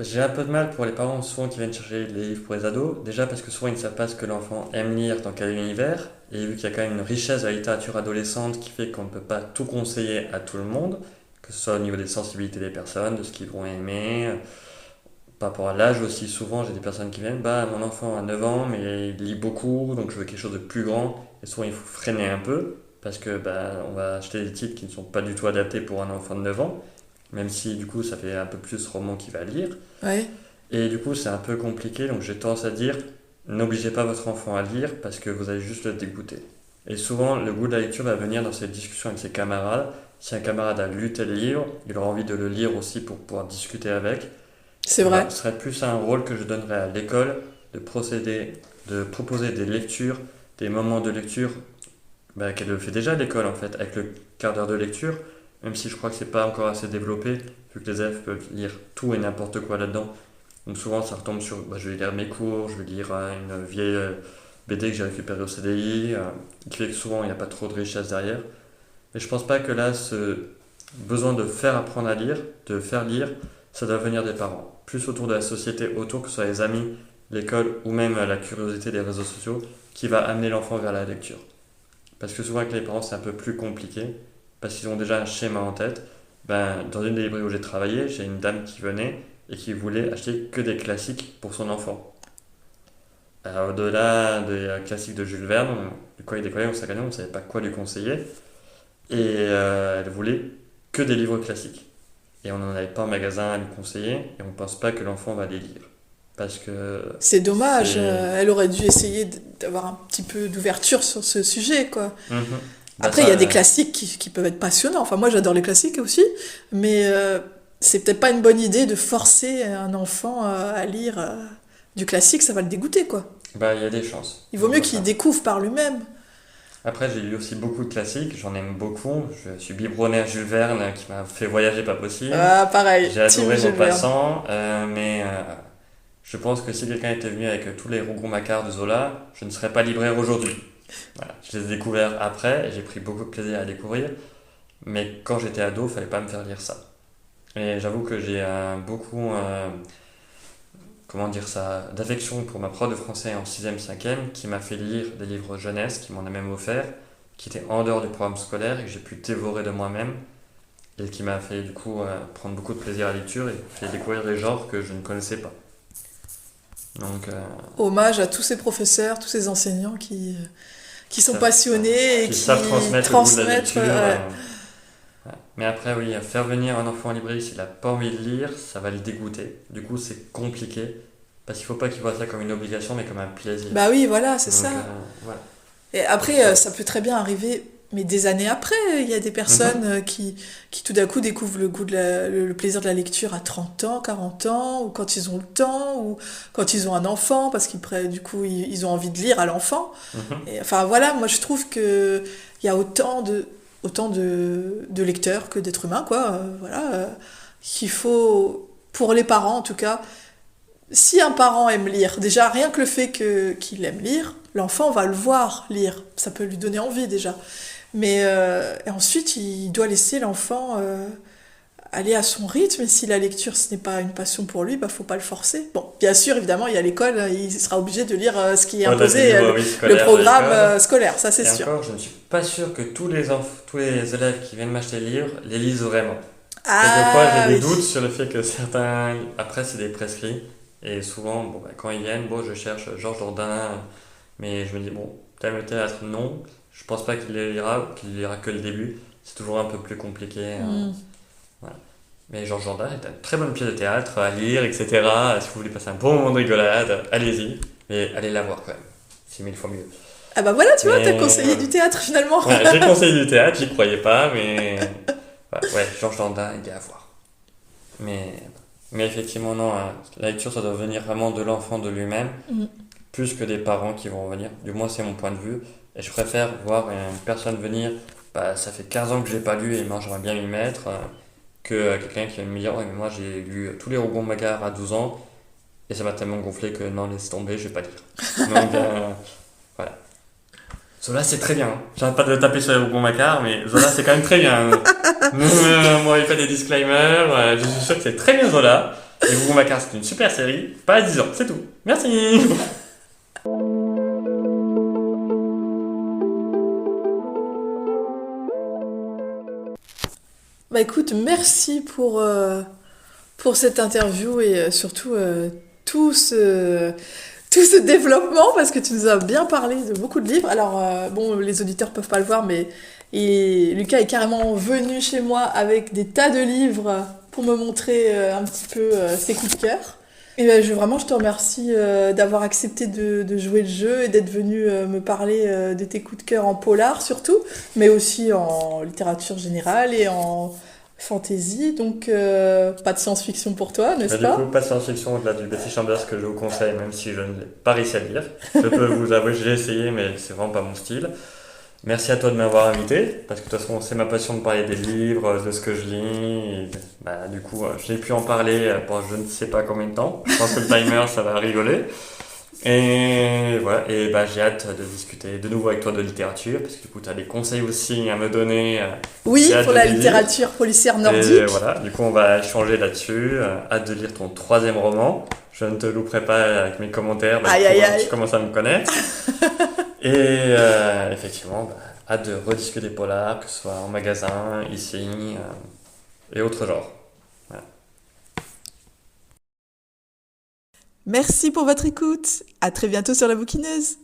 J'ai un peu de mal pour les parents souvent qui viennent chercher des livres pour les ados. Déjà parce que souvent ils ne savent pas ce que l'enfant aime lire dans quel univers. Et vu qu'il y a quand même une richesse de la littérature adolescente qui fait qu'on ne peut pas tout conseiller à tout le monde, que ce soit au niveau des sensibilités des personnes, de ce qu'ils vont aimer. Par rapport à l'âge aussi, souvent j'ai des personnes qui viennent, bah mon enfant a 9 ans mais il lit beaucoup donc je veux quelque chose de plus grand. Et souvent il faut freiner un peu parce que bah, on va acheter des titres qui ne sont pas du tout adaptés pour un enfant de 9 ans. Même si du coup ça fait un peu plus roman qu'il va lire. Ouais. Et du coup c'est un peu compliqué, donc j'ai tendance à dire n'obligez pas votre enfant à lire parce que vous allez juste le dégoûter. Et souvent le goût de la lecture va venir dans cette discussion avec ses camarades. Si un camarade a lu tel livre, il aura envie de le lire aussi pour pouvoir discuter avec. C'est vrai. Bah, ce serait plus un rôle que je donnerais à l'école de proposer des lectures, des moments de lecture bah, qu'elle le fait déjà à l'école en fait, avec le quart d'heure de lecture, même si je crois que c'est pas encore assez développé, vu que les élèves peuvent lire tout et n'importe quoi là-dedans. Donc souvent ça retombe sur, bah, je vais lire mes cours, je vais lire une vieille BD que j'ai récupérée au CDI, qui fait que souvent il n'y a pas trop de richesse derrière. Mais je pense pas que là, ce besoin de faire apprendre à lire, de faire lire, ça doit venir des parents. Plus autour de la société, autour que ce soit les amis, l'école ou même la curiosité des réseaux sociaux qui va amener l'enfant vers la lecture. Parce que souvent avec les parents c'est un peu plus compliqué, parce qu'ils ont déjà un schéma en tête. Ben, dans une des librairies où j'ai travaillé, j'ai une dame qui venait et qui voulait acheter que des classiques pour son enfant. Alors, au-delà des classiques de Jules Verne, quand il décollait, on ne savait pas quoi lui conseiller. Et elle voulait que des livres classiques. Et on n'en avait pas en magasin à lui conseiller, et on ne pense pas que l'enfant va les lire. Parce que C'est dommage, c'est... elle aurait dû essayer d'avoir un petit peu d'ouverture sur ce sujet, quoi. Mhm. Bah Après, il y a ça, des classiques qui peuvent être passionnants. Enfin, moi, j'adore les classiques aussi, mais c'est peut-être pas une bonne idée de forcer un enfant à lire du classique, ça va le dégoûter, quoi. bah, il y a des chances. Il vaut mieux Voilà. qu'il découvre par lui-même. Après, j'ai lu aussi beaucoup de classiques, j'en aime beaucoup. Je suis biberonné à Jules Verne qui m'a fait voyager pas possible. Ah, pareil, J'ai Team adoré Jules Verne. Maupassant, mais je pense que si quelqu'un était venu avec tous les Rougon-Macquart de Zola, je ne serais pas libraire aujourd'hui. Voilà. Je les ai découverts après et j'ai pris beaucoup de plaisir à les découvrir. Mais quand j'étais ado, il fallait pas me faire lire ça. Et j'avoue que j'ai beaucoup, comment dire ça, d'affection pour ma prof de français en 6e, 5e, qui m'a fait lire des livres jeunesse, qui m'en a même offert, qui étaient en dehors du programme scolaire et que j'ai pu dévorer de moi-même. Et qui m'a fait du coup prendre beaucoup de plaisir à la lecture et fait découvrir des genres que je ne connaissais pas. Donc, Hommage à tous ces professeurs, tous ces enseignants qui sont ça- passionnés et qui qui savent transmettre le goût de la transmettent. lecture. Ouais. Mais après, oui, faire venir un enfant en librairie, s'il n'a pas envie de lire, ça va le dégoûter. Du coup, c'est compliqué. Parce qu'il ne faut pas qu'il voit ça comme une obligation, mais comme un plaisir. Bah oui, voilà, c'est Donc, ça. voilà. Et après, ça peut très bien arriver, mais des années après, il y a des personnes qui tout d'un coup découvrent le goût le plaisir de la lecture à 30 ans, 40 ans, ou quand ils ont le temps, ou quand ils ont un enfant, parce du coup, ils ont envie de lire à l'enfant. Mhm. Et, enfin, voilà, moi je trouve que il y a autant de lecteurs que d'êtres humains, quoi. Voilà, qu'il faut, pour les parents en tout cas, si un parent aime lire, déjà rien que le fait qu'il aime lire, l'enfant va le voir lire, ça peut lui donner envie déjà. Mais et ensuite, il doit laisser l'enfant aller à son rythme. Et si la lecture, ce n'est pas une passion pour lui, bah faut pas le forcer. Bon, bien sûr, évidemment, il y a l'école, il sera obligé de lire ce qui est Ouais, t'as des imposé, livres, oui, le scolaires à programme l'école. scolaire, ça c'est Et sûr. encore, je ne suis pas sûr que tous les élèves qui viennent m'acheter le livre les lisent vraiment. Quelquefois, Ah j'ai des oui. doutes sur le fait que certains. Après, c'est des prescrits. Et souvent, bon, bah, quand ils viennent, bon, je cherche Georges Jourdain, mais je me dis, bon, thème le théâtre, non. Je pense pas qu'il les lira, ou qu'il lira que le début. C'est toujours un peu plus compliqué. Hmm. Voilà. Mais Georges Jourdain est une très bonne pièce de théâtre à lire, etc. Si vous voulez passer un bon moment de rigolade, allez-y. Mais allez la voir quand même. C'est mille fois mieux. Ah bah voilà, tu vois, t'as Mais conseillé du théâtre finalement. ouais, j'ai conseillé du théâtre, j'y croyais pas, mais ouais, Georges Jourdain, il est à voir. Mais, mais effectivement, non, la lecture, ça doit venir vraiment de l'enfant de lui-même, Hmm. plus que des parents qui vont venir. Du moins, c'est mon point de vue. Et je préfère voir une personne venir, bah, ça fait 15 ans que j'ai pas lu et moi j'aimerais bien m'y mettre, que quelqu'un qui va me dire, ouais, mais moi j'ai lu tous les Rougon-Macquart à 12 ans et ça m'a tellement gonflé que non, laisse tomber, je vais pas lire. Donc, voilà. Zola, c'est très bien. J'arrête pas de taper sur les Rougon-Macquart, mais Zola, c'est quand même très bien. Moi, il fait des disclaimers. Je suis sûr que c'est très bien Zola. Et Rougon-Macquart, c'est une super série. Pas à 10 ans, c'est tout. Merci. Bah écoute, merci pour cette interview et surtout tout ce, tout ce développement parce que tu nous as bien parlé de beaucoup de livres. Alors, bon, les auditeurs peuvent pas le voir, mais Lucas est carrément venu chez moi avec des tas de livres pour me montrer un petit peu ses coups de cœur. Et ben, vraiment, je te remercie d'avoir accepté de jouer le jeu et d'être venu me parler de tes coups de cœur en polar surtout, mais aussi en littérature générale et en fantasy. Donc, pas de science-fiction pour toi, n'est-ce Mais du coup, pas? pas de science-fiction au-delà du Betty Chambers que je vous conseille, même si je ne l'ai pas réussi à lire. Je peux vous avouer que j'ai essayé, mais c'est vraiment pas mon style. Merci à toi de m'avoir invité, parce que de toute façon, c'est ma passion de parler des livres, de ce que je lis. Et, bah, du coup, j'ai pu en parler pendant je ne sais pas combien de temps. Je pense que le timer, ça va rigoler. Et voilà, et bah, j'ai hâte de discuter de nouveau avec toi de littérature, parce que du coup, tu as des conseils aussi à me donner. Oui, J'ai hâte pour de la les lire. littérature policière Et nordique. voilà, du coup, on va échanger là-dessus. Hâte de lire ton troisième roman. Je ne te louperai pas avec mes commentaires, bah, du Aïe, coup, aïe, tu aïe. commences à me connaître. Et effectivement, bah, hâte de rediscuter polar, que ce soit en magasin, ici, et autres genres. Voilà. Merci pour votre écoute. À très bientôt sur La Bouquineuse.